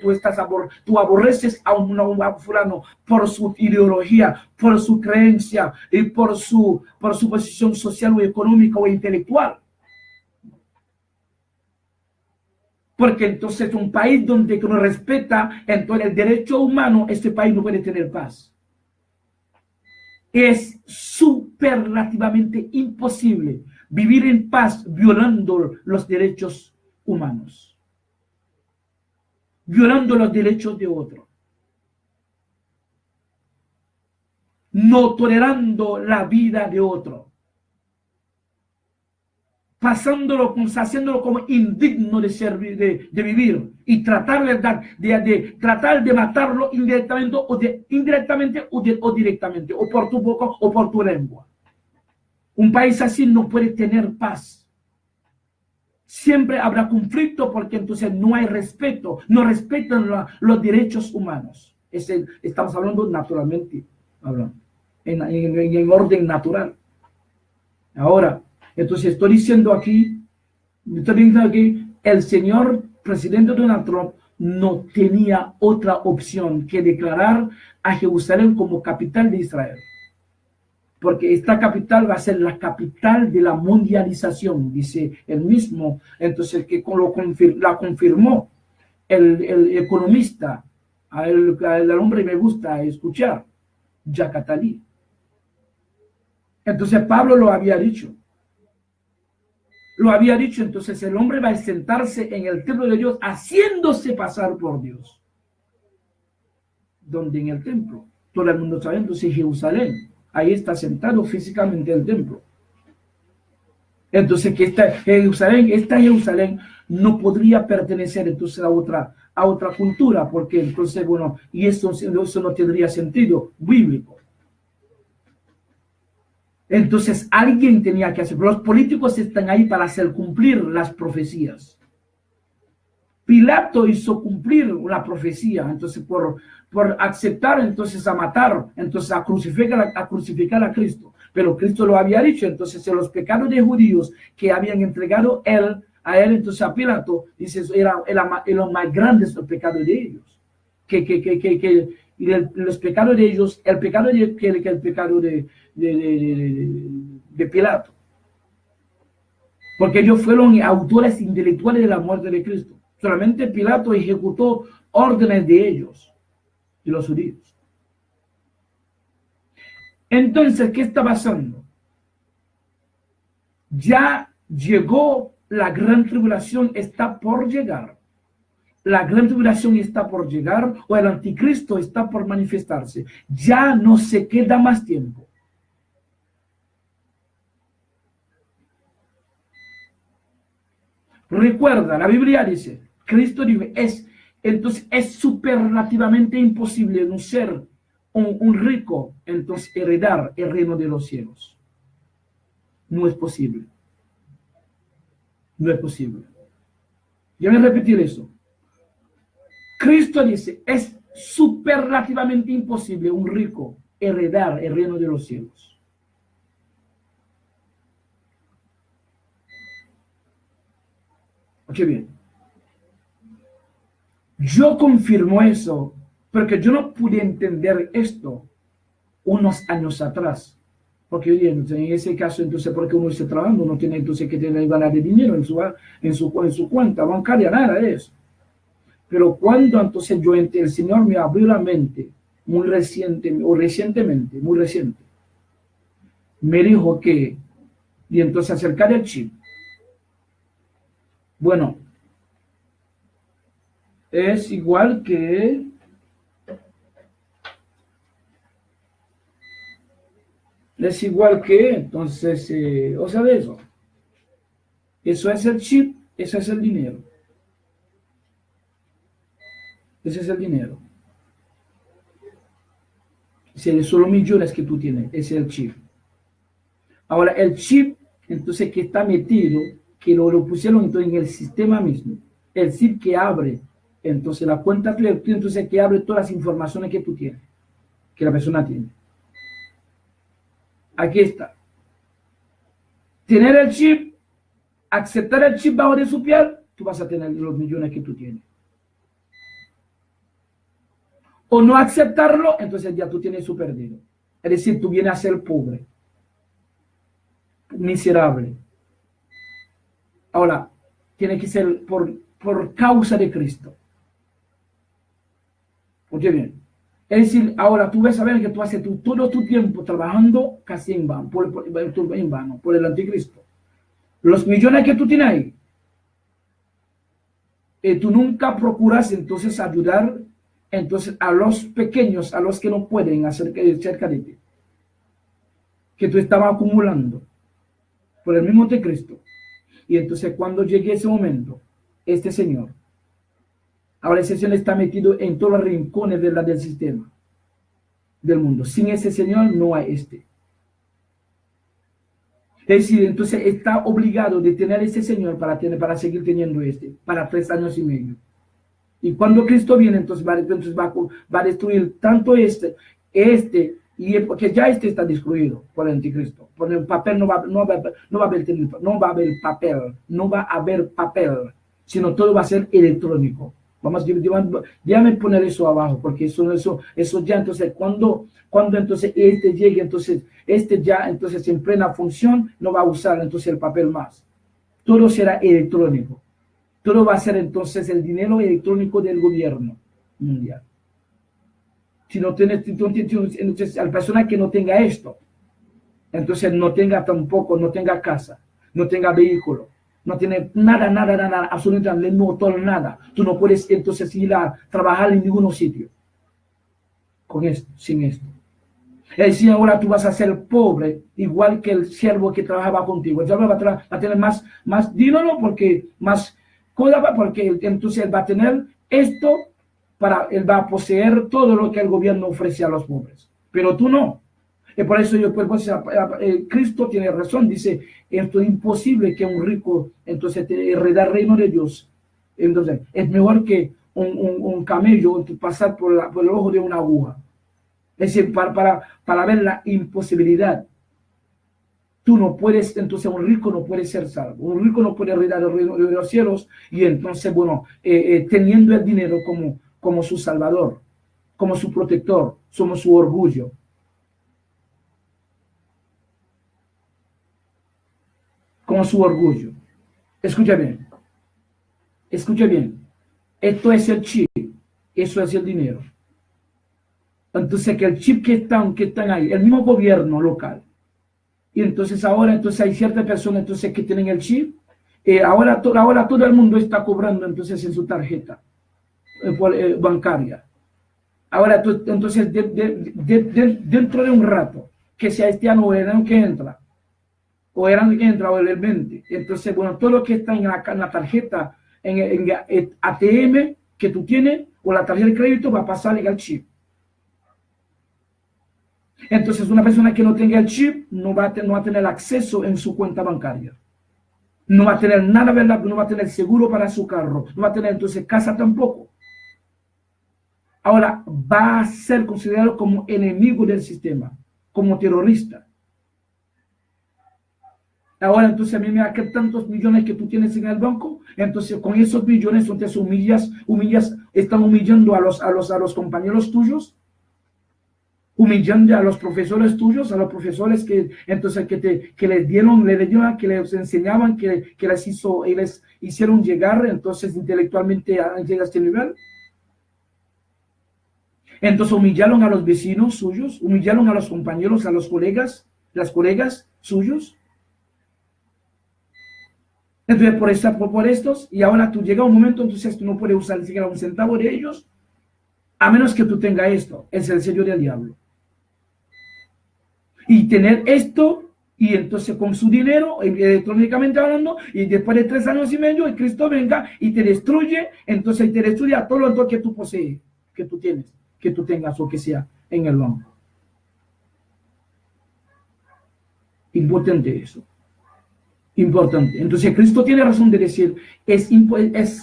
tú aborreces a un fulano por su ideología, por su creencia y por su posición social o económica o intelectual. Porque entonces un país donde no respeta entonces el derecho humano, este país no puede tener paz. Es superlativamente imposible vivir en paz violando los derechos humanos, violando los derechos de otros, no tolerando la vida de otro, haciéndolo como indigno de ser, de vivir, y tratar de matarlo indirectamente o directamente, o por tu boca o por tu lengua. Un país así no puede tener paz. Siempre habrá conflicto porque entonces no hay respeto, no respetan los derechos humanos. Estamos hablando naturalmente, en orden natural. Ahora, entonces estoy diciendo aquí, el señor presidente Donald Trump no tenía otra opción que declarar a Jerusalén como capital de Israel. Porque esta capital va a ser la capital de la mundialización, dice él mismo. Entonces, que la confirmó el economista, al hombre me gusta escuchar, Jacques Attali. Entonces, Pablo lo había dicho. Entonces el hombre va a sentarse en el templo de Dios haciéndose pasar por Dios. Donde en el templo, todo el mundo sabe, entonces Jerusalén. Ahí está sentado físicamente el templo. Entonces, que esta Jerusalén no podría pertenecer entonces a otra cultura, porque entonces, bueno, y eso no tendría sentido bíblico. Entonces, alguien tenía que hacer. Los políticos están ahí para hacer cumplir las profecías. Pilato hizo cumplir una profecía, entonces por aceptar, entonces a matar, entonces a crucificar a Cristo. Pero Cristo lo había dicho, entonces los pecados de judíos que habían entregado a él, entonces a Pilato, dice, eran los más grandes los pecados de ellos. Los pecados de ellos, el pecado de Pilato. Porque ellos fueron autores intelectuales de la muerte de Cristo. Solamente Pilato ejecutó órdenes de ellos, de los judíos. Entonces, ¿qué está pasando? Ya llegó la gran tribulación, está por llegar. La gran tribulación está por llegar, o el anticristo está por manifestarse. Ya no se queda más tiempo. Recuerda, la Biblia dice, Cristo dijo, entonces es superlativamente imposible un ser, un rico, entonces heredar el reino de los cielos. No es posible. No es posible. Yo voy a repetir eso. Cristo dice, es superlativamente imposible un rico heredar el reino de los cielos. Ok, bien. Yo confirmo eso porque yo no pude entender esto unos años atrás. Porque yo digo, en ese caso, entonces, porque uno está trabajando, no tiene entonces que tener ganas de dinero en su cuenta bancaria, nada de eso. Pero cuando entonces el Señor me abrió la mente muy recientemente, me dijo que, y entonces acerca del chip, bueno, es igual que entonces, o sea, de eso es el chip, eso es el dinero. Ese es el dinero. Si son los millones que tú tienes, ese es el chip. Ahora, el chip, entonces, que está metido, que lo pusieron entonces, en el sistema mismo, el chip que abre, entonces, la cuenta, entonces, que abre todas las informaciones que tú tienes, que la persona tiene. Aquí está. Tener el chip, aceptar el chip bajo de su piel, tú vas a tener los millones que tú tienes. O no aceptarlo, entonces ya tú tienes su perdido. Es decir, tú vienes a ser pobre, miserable. Ahora, tiene que ser por causa de Cristo. Oye bien. Es decir, ahora tú ves a ver que tú haces todo tu tiempo trabajando casi en vano, por el anticristo. Los millones que tú tienes ahí, tú nunca procuras entonces ayudar entonces a los pequeños, a los que no pueden hacer cerca de ti, que tú estabas acumulando por el mismo anticristo. Y entonces cuando llegue ese momento, este señor, ahora ese señor está metido en todos los rincones del sistema, del mundo. Sin ese señor no hay este. Es decir, entonces está obligado de tener ese señor para seguir teniendo para 3 años y medio. Y cuando Cristo viene, entonces va a destruir tanto y porque ya está destruido por el anticristo. Por el papel no va a haber papel, sino todo va a ser electrónico. Déjame poner eso abajo, porque eso ya, entonces, cuando entonces llegue, entonces, ya, entonces, en plena función, no va a usar, entonces, el papel más. Todo será electrónico. Todo va a ser, entonces, el dinero electrónico del gobierno mundial. Si no tiene, entonces, a la persona que no tenga esto, entonces, no tenga casa, no tenga vehículo, no tiene nada, absolutamente no motor, nada. Tú no puedes entonces ir a trabajar en ningún sitio con esto, sin esto. Es decir, ahora tú vas a ser pobre, igual que el siervo que trabajaba contigo. El siervo va a tener más dinero, porque entonces él va a tener esto, él va a poseer todo lo que el gobierno ofrece a los pobres. Pero tú no. Y por eso Cristo tiene razón, dice, esto es imposible que un rico entonces hereda el reino de Dios. Entonces, es mejor que un camello pasar por el ojo de una aguja. Es decir, para ver la imposibilidad. Tú no puedes, entonces un rico no puede ser salvo. Un rico no puede heredar el reino de los cielos y entonces, teniendo el dinero como su salvador, como su protector, somos su orgullo. Como su orgullo. Escucha bien. Esto es el chip. Eso es el dinero. Entonces, que el chip que están ahí, el mismo gobierno local. Y entonces ahora hay ciertas personas entonces que tienen el chip. Ahora todo el mundo está cobrando entonces en su tarjeta bancaria. Ahora, entonces, dentro de un rato, que sea este año o el año que entra, o el año que entra o el 20, entonces, todo lo que está en la tarjeta, en ATM que tú tienes, o la tarjeta de crédito, va a pasar al chip. Entonces, una persona que no tenga el chip no va a tener acceso en su cuenta bancaria. No va a tener nada, ¿verdad? No va a tener seguro para su carro. No va a tener entonces casa tampoco. Ahora va a ser considerado como enemigo del sistema, como terrorista. Ahora entonces a mí me da que tantos millones que tú tienes en el banco, entonces con esos millones entonces están humillando a los compañeros tuyos, humillando a los profesores tuyos, a los profesores que entonces que les dieron, que les enseñaban, que les hicieron llegar entonces intelectualmente a este nivel. Entonces humillaron a los vecinos suyos, humillaron a los compañeros, a los colegas, las colegas suyos. Entonces por estos, y ahora tú llega un momento, entonces tú no puedes usar ni siquiera un centavo de ellos, a menos que tú tengas esto, es el sello del diablo. Y tener esto, y entonces con su dinero, electrónicamente hablando, y después de 3 años y medio, el Cristo venga y te destruye, entonces te destruye a todo lo que tú posees, que tú tienes, que tú tengas o que sea en el banco. Importante eso. Importante. Entonces Cristo tiene razón de decir, es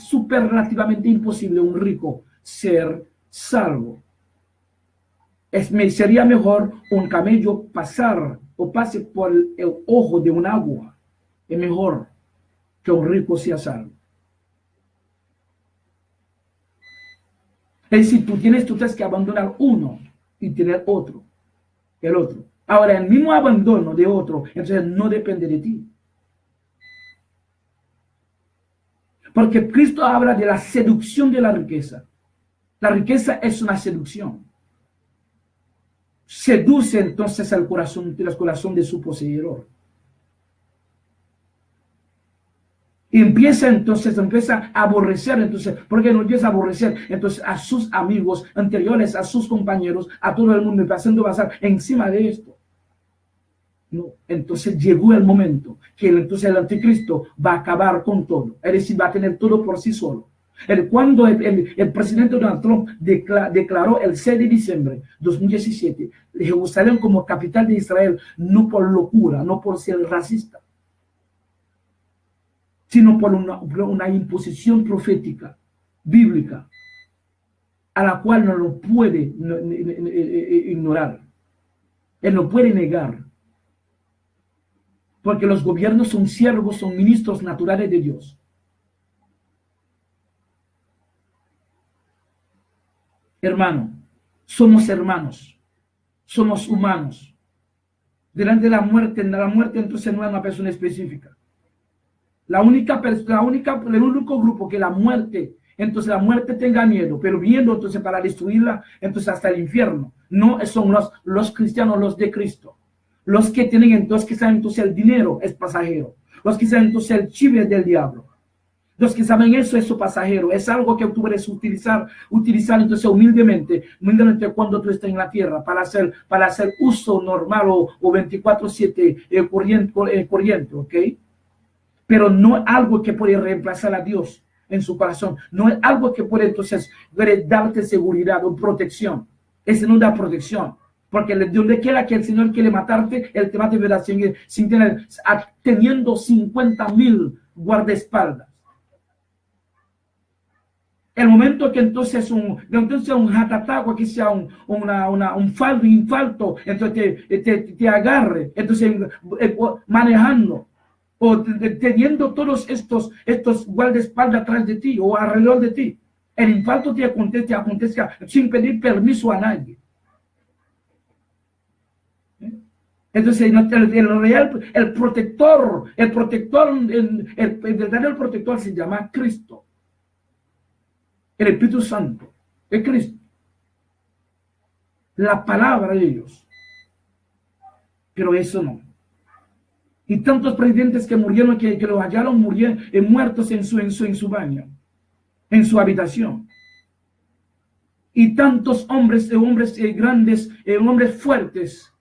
superlativamente imposible un rico ser salvo. Sería mejor un camello pase por el ojo de un agua. Es mejor que un rico sea salvo. Es decir, tú tienes que abandonar uno y tener otro, el otro. Ahora, el mismo abandono de otro, entonces no depende de ti. Porque Cristo habla de la seducción de la riqueza. La riqueza es una seducción. Seduce entonces al corazón de su poseedor. Y empieza a aborrecer, entonces, porque no empieza a aborrecer, entonces, a sus amigos anteriores, a sus compañeros, a todo el mundo, empezando a pasar encima de esto. No, entonces llegó el momento que entonces el anticristo va a acabar con todo, es decir, va a tener todo por sí solo. Cuando el presidente Donald Trump declaró el 6 de diciembre de 2017 Jerusalén como capital de Israel, no por locura, no por ser racista, sino por una imposición profética, bíblica, a la cual no lo puede ignorar. Él no puede negar. Porque los gobiernos son siervos, son ministros naturales de Dios. Hermano, somos humanos. Delante de la muerte entonces no es una persona específica. El único grupo que la muerte tenga miedo, pero viendo entonces para destruirla, entonces hasta el infierno. No son los cristianos, los de Cristo. Los que tienen entonces, que saben entonces el dinero es pasajero. Los que saben entonces el chivo es del diablo. Los que saben eso pasajero. Es algo que tú puedes utilizar entonces humildemente cuando tú estás en la tierra para hacer uso normal o 24/7 corriente, ¿ok? Pero no es algo que puede reemplazar a Dios en su corazón. No es algo que puede entonces darte seguridad o protección. Ese no da protección. Porque donde quiera que el Señor quiere matarte, Él te mata sin teniendo 50,000 guardaespaldas. El momento que entonces un jatataco, que sea un infarto, entonces te agarre, entonces manejando, o teniendo todos estos guardaespaldas atrás de ti o alrededor de ti. El infarto te acontece sin pedir permiso a nadie. Entonces, el verdadero protector se llama Cristo. El Espíritu Santo es Cristo. La palabra de Dios. Pero eso no. Y tantos presidentes que murieron, que lo hallaron muertos en su baño, en su habitación. Y tantos hombres grandes, hombres fuertes,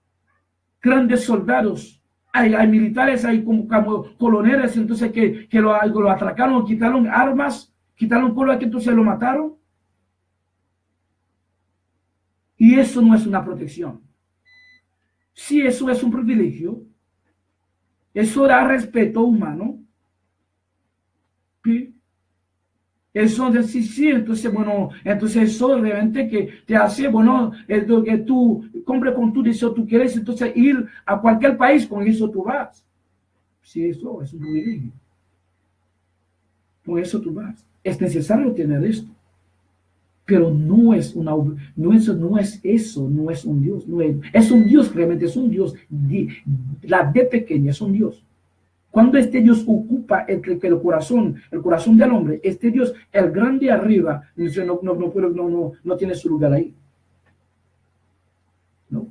grandes soldados, hay militares, hay como coloneles, entonces que lo atracaron, quitaron armas, quitaron cosas que entonces lo mataron. Y eso no es una protección. Si eso es un privilegio, eso da respeto humano. ¿Sí? Eso sí, entonces, bueno, entonces eso realmente que te hace, bueno, que tú compres con tu deseo, tú quieres entonces ir a cualquier país, con eso tú vas. Sí, eso es un privilegio. Con eso tú vas. Es necesario tener esto. Pero no es un Dios. Es un Dios, realmente es un Dios. La D pequeña es un Dios. Cuando este Dios ocupa el corazón del hombre, este Dios, el grande arriba, no tiene su lugar ahí. No.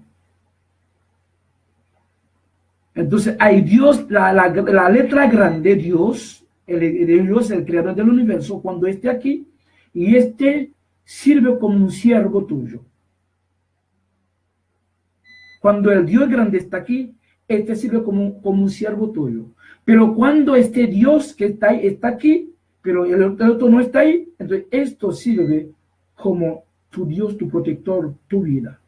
Entonces, hay Dios, la letra grande, Dios, el creador del universo, cuando esté aquí, y este sirve como un siervo tuyo. Cuando el Dios grande está aquí, este sirve como un siervo tuyo. Pero cuando este Dios que está aquí, pero el otro no está ahí, entonces esto sirve como tu Dios, tu protector, tu vida.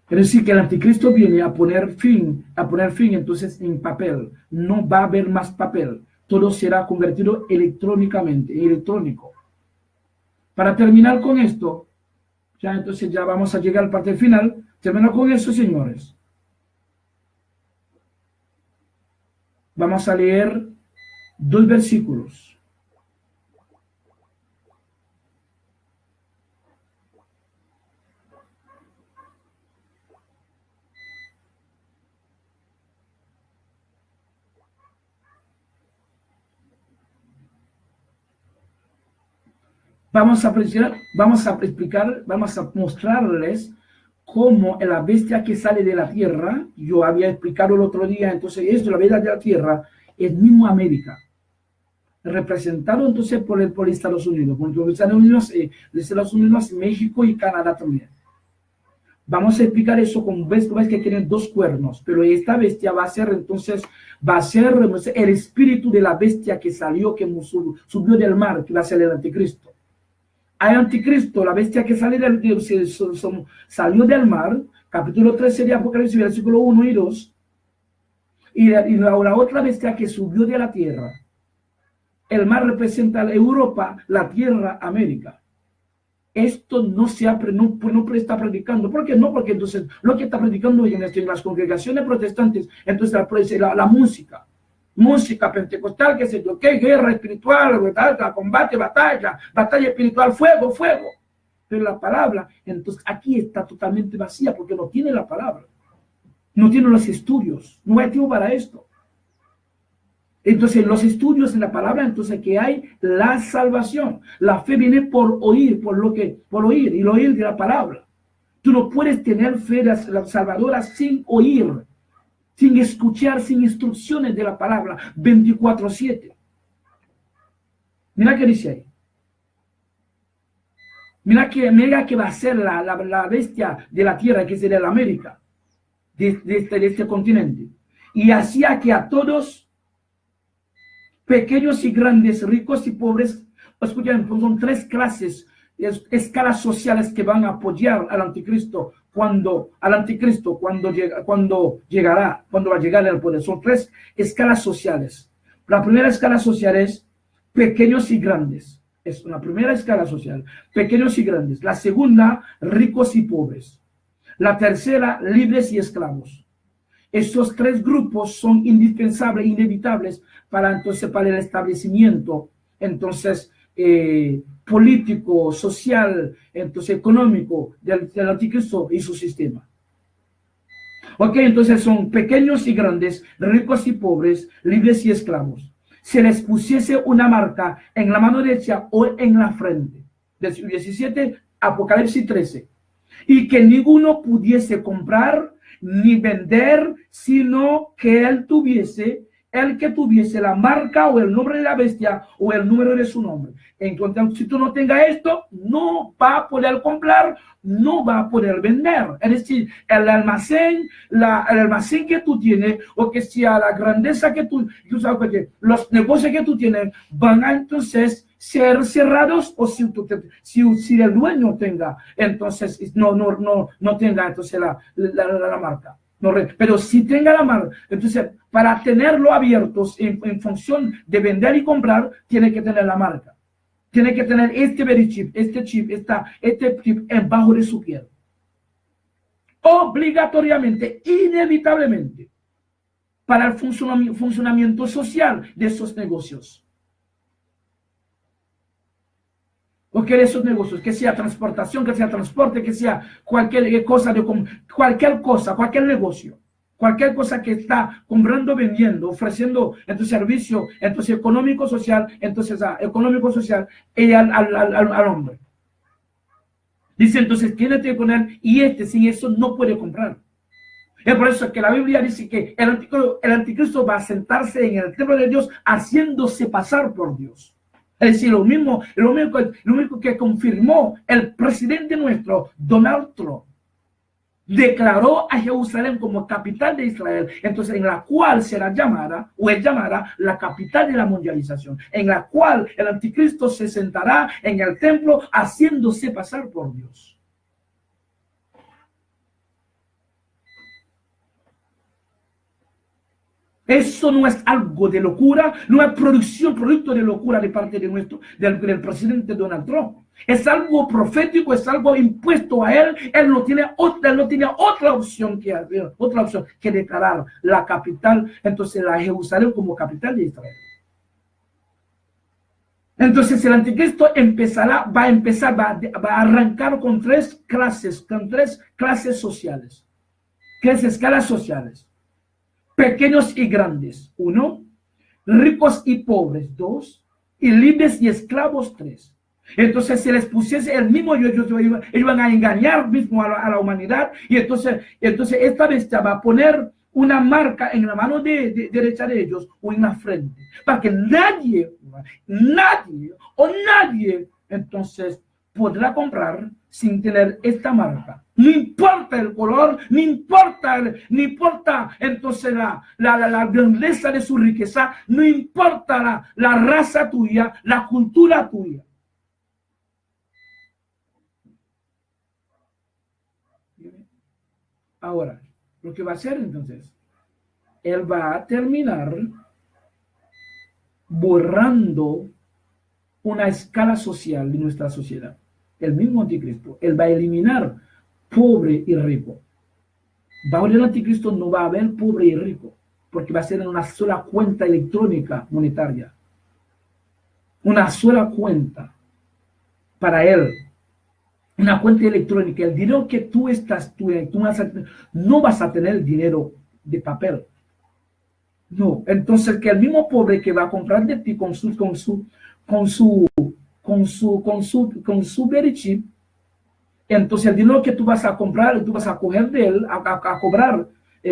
Es decir, que el anticristo viene a poner fin entonces en papel. No va a haber más papel. Todo será convertido electrónico. Para terminar con esto, entonces ya vamos a llegar a la parte final. Termino con eso, señores. Vamos a leer 2 versículos. Vamos a explicar, vamos a mostrarles cómo la bestia que sale de la tierra, yo había explicado el otro día, entonces esto, la bestia de la tierra, es mismo América, representado entonces por Estados Unidos, por Estados Unidos, México y Canadá también. Vamos a explicar eso con bestias que tienen 2 cuernos, pero esta bestia va a ser entonces, el espíritu de la bestia que salió, que subió del mar, que va a ser el anticristo. Hay anticristo, la bestia que salió del mar, capítulo 13 de Apocalipsis, versículo 1 y 2, y la otra bestia que subió de la tierra. El mar representa a Europa, la tierra, América. Esto no está predicando. ¿Por qué no? Porque entonces lo que está predicando en las congregaciones protestantes, entonces la música pentecostal, que se yo, qué guerra espiritual, ¿verdad? Combate, batalla espiritual, fuego. Pero la palabra, entonces aquí está totalmente vacía porque no tiene la palabra. No tiene los estudios. No hay tiempo para esto. Entonces, los estudios en la palabra, entonces que hay la salvación. La fe viene por oír, por oír, y el oír de la palabra. Tú no puedes tener fe salvadora sin oír, sin escuchar, sin instrucciones de la palabra 24/7. Mira qué dice ahí. Mira que va a ser la bestia de la tierra, que sería la América, de este continente. Y hacía que a todos, pequeños y grandes, ricos y pobres, escuchen, son 3 clases, escalas sociales que van a apoyar al anticristo cuando va a llegar al poder. Son 3 escalas sociales. La primera escala social es pequeños y grandes. Es una primera escala social, pequeños y grandes. La segunda, ricos y pobres. La tercera, libres y esclavos. Estos 3 grupos son indispensables, inevitables para el establecimiento, entonces, político, social, entonces económico del anticristo y su sistema. Ok, entonces son pequeños y grandes, ricos y pobres, libres y esclavos. Se les pusiese una marca en la mano derecha o en la frente. 17, Apocalipsis 13. Y que ninguno pudiese comprar ni vender, sino que el que tuviese la marca o el nombre de la bestia o el número de su nombre. Entonces, si tú no tengas esto, no va a poder comprar, no va a poder vender. Es decir, el almacén que tú tienes, o que sea la grandeza que tú sabes que los negocios que tú tienes van a entonces ser cerrados, o si el dueño tenga, entonces no tenga entonces la marca. No, pero si tenga la marca, entonces para tenerlo abiertos en función de vender y comprar, tiene que tener la marca. Tiene que tener este chip, este chip bajo de su piel. Obligatoriamente, inevitablemente, para el funcionamiento social de esos negocios. O que de esos negocios, que sea transportación, que sea transporte, que sea cualquier cosa, cualquier negocio, cualquier cosa que está comprando, vendiendo, ofreciendo en tu servicio, entonces económico, social, y al hombre. Dice entonces, tiene que poner, y sin eso no puede comprar. Es por eso que la Biblia dice que el anticristo va a sentarse en el templo de Dios haciéndose pasar por Dios. Es decir, lo mismo que confirmó el presidente nuestro, Donald Trump. Declaró a Jerusalén como capital de Israel, entonces en la cual será llamada, o es llamada, la capital de la mundialización, en la cual el anticristo se sentará en el templo haciéndose pasar por Dios. Eso no es algo de locura, no es producto de locura de parte del presidente Donald Trump. Es algo profético, es algo impuesto a él. Él no tiene otra opción que declarar la capital, entonces la Jerusalén como capital de Israel. Entonces el anticristo va a arrancar con tres clases sociales, tres escalas sociales, pequeños y grandes, 1, ricos y pobres, 2, y libres y esclavos, 3. Entonces, si les pusiese el mismo ellos van a engañar mismo a la humanidad, y entonces esta bestia va a poner una marca en la mano derecha de ellos o en la frente, para que nadie, entonces, podrá comprar sin tener esta marca. No importa el color, no importa entonces la grandeza de su riqueza, no importa la raza tuya, la cultura tuya. Ahora, lo que va a hacer entonces, él va a terminar borrando una escala social de nuestra sociedad. El mismo anticristo, él va a eliminar pobre y rico. Bajo el anticristo no va a haber pobre y rico, porque va a ser en una sola cuenta electrónica monetaria. Una sola cuenta para él. Una cuenta electrónica. El dinero que tú no vas a tener dinero de papel. No. Entonces, que el mismo pobre que va a comprar de ti con su verichip, entonces el dinero que tú vas a comprar, tú vas a coger de él, a cobrar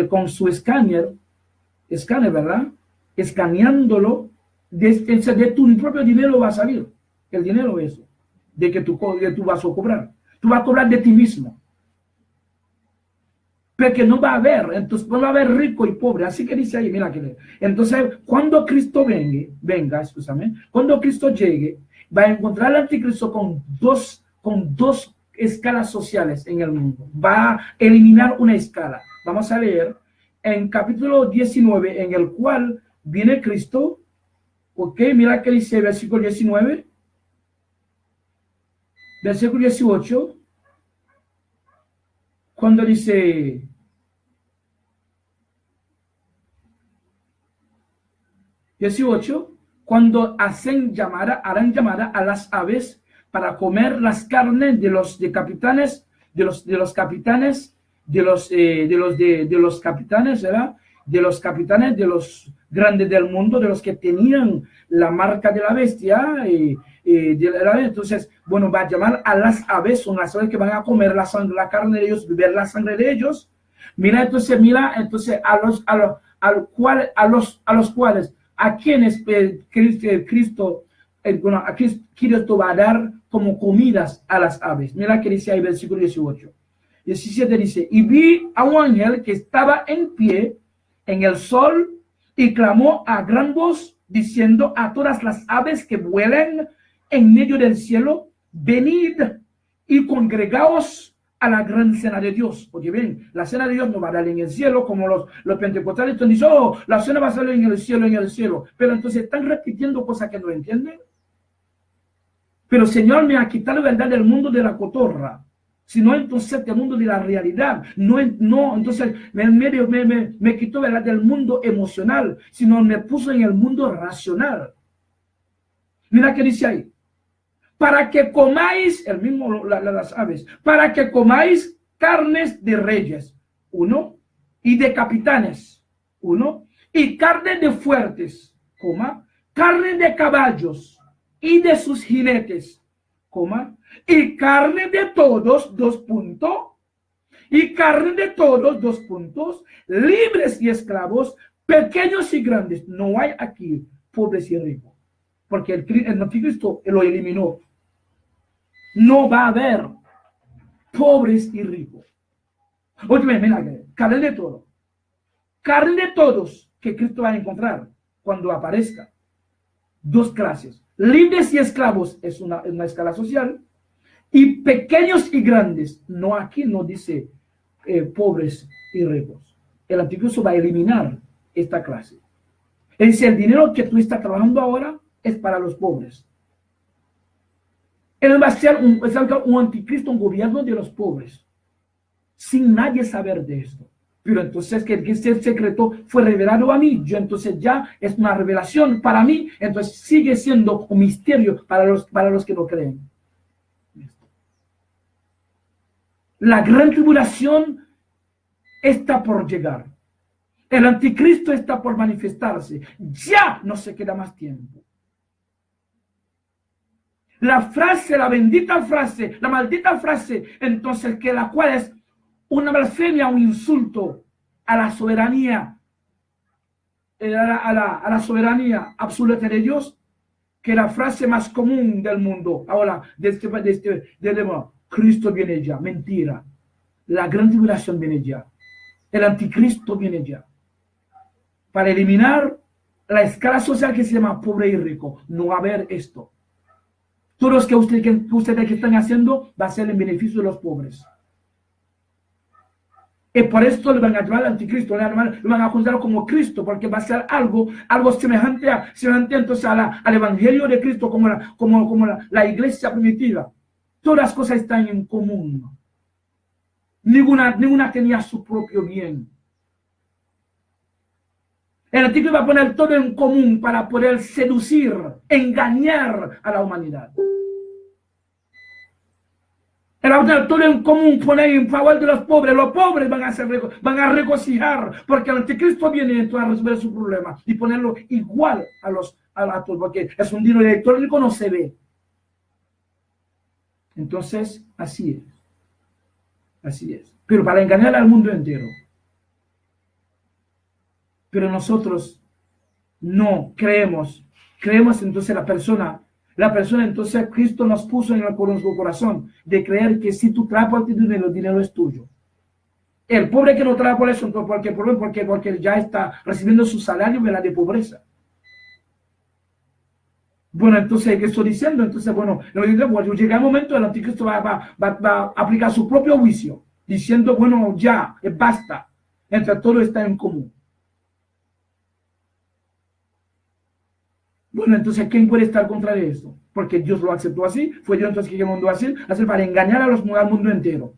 con su escáner, ¿verdad? Escaneándolo, de tu propio dinero va a salir. El dinero eso, de que tú vas a cobrar. Tú vas a cobrar de ti mismo. Porque no va a haber, entonces no va a haber rico y pobre. Así que dice ahí, mira que entonces cuando Cristo venga, cuando Cristo llegue, va a encontrar al anticristo con dos escalas sociales en el mundo. Va a eliminar una escala. Vamos a leer en capítulo 19, en el cual viene Cristo. Ok, mira que dice versículo 19. Versículo 18. Cuando dice, cuando harán llamada a las aves para comer las carnes de los capitanes, ¿verdad? De los capitanes, de los grandes del mundo, de los que tenían la marca de la bestia. Entonces, bueno, va a llamar a las aves, son las aves que van a comer la carne de ellos, beber la sangre de ellos. Mira, entonces a quienes Cristo va a dar como comidas a las aves. Mira que dice ahí versículo 18. 17 dice, y vi a un ángel que estaba en pie en el sol y clamó a gran voz diciendo a todas las aves que vuelan en medio del cielo, venid y congregaos a la gran cena de Dios. Porque bien, la cena de Dios no va a dar en el cielo, como los pentecostales están diciendo, oh, la cena va a salir en el cielo. Pero entonces están repitiendo cosas que no entienden. Pero el Señor me ha quitado la verdad del mundo de la cotorra, sino entonces del mundo de la realidad. No, entonces me quitó verdad del mundo emocional, sino me puso en el mundo racional. Mira qué dice ahí. Para que comáis, el mismo las aves, para que comáis carnes de reyes, 1, y de capitanes, 1, y carne de fuertes, carne de caballos y de sus jinetes, y carne de todos, 2 puntos, y carne de todos, 2 puntos, libres y esclavos, pequeños y grandes. No hay aquí pobres y ricos, porque el anticristo lo eliminó. No va a haber pobres y ricos. Oye, mira, carne de todo. Carne de todos que Cristo va a encontrar cuando aparezca. 2 clases. Libres y esclavos es una escala social. Y pequeños y grandes. No, aquí no dice pobres y ricos. El anticristo va a eliminar esta clase. Es decir, el dinero que tú estás trabajando ahora es para los pobres. Él va a ser un anticristo, un gobierno de los pobres, sin nadie saber de esto. Pero entonces que ese secreto fue revelado a mí. Yo entonces ya es una revelación para mí. Entonces sigue siendo un misterio para los que no creen. La gran tribulación está por llegar. El anticristo está por manifestarse. Ya no se queda más tiempo. La frase, la bendita frase, la maldita frase, entonces que la cual es una blasfemia, un insulto a la soberanía, a la soberanía absoluta de Dios, que la frase más común del mundo. Ahora, Cristo viene ya. Mentira. La gran tribulación viene ya. El anticristo viene ya. Para eliminar la escala social que se llama pobre y rico. No va a haber esto. Todos los que ustedes que están haciendo va a ser en beneficio de los pobres. Y por esto le van a llamar al anticristo, lo van a juzgar como Cristo, porque va a ser algo semejante entonces al evangelio de Cristo, como la iglesia primitiva. Todas las cosas están en común. Ninguna tenía su propio bien. El anticristo va a poner todo en común para poder seducir, engañar a la humanidad. Él va a poner todo en común, poner en favor de los pobres. Los pobres van a regocijar porque el anticristo viene a resolver su problema y ponerlo igual a todos, porque es un dinero electrónico, no se ve. Entonces, así es. Así es. Pero para engañar al mundo entero. Pero nosotros no creemos entonces la persona entonces Cristo nos puso en nuestro corazón de creer que si tú traes por ti dinero, el dinero es tuyo. El pobre que no trae por eso, porque ya está recibiendo su salario de pobreza. Bueno, entonces, ¿qué estoy diciendo? Entonces, bueno, llega el momento, el anticristo va a aplicar su propio juicio, diciendo, bueno, ya, basta, entre todo está en común. Bueno, entonces, ¿quién puede estar contra de esto? Porque Dios lo aceptó así, fue Dios entonces que mandó así para engañar al mundo entero.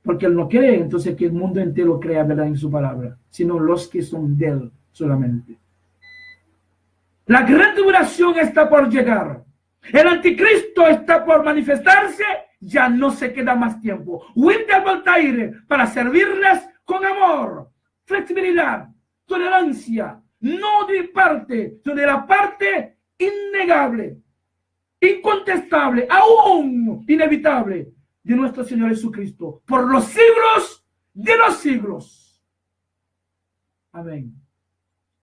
Porque Él no quiere entonces que el mundo entero crea verdad en su palabra, sino los que son de Él solamente. La gran tribulación está por llegar. El anticristo está por manifestarse. Ya no se queda más tiempo. Huid del Voltaire para servirles con amor, flexibilidad, tolerancia. No de parte, sino de la parte innegable, incontestable, aún inevitable de nuestro Señor Jesucristo. Por los siglos de los siglos. Amén.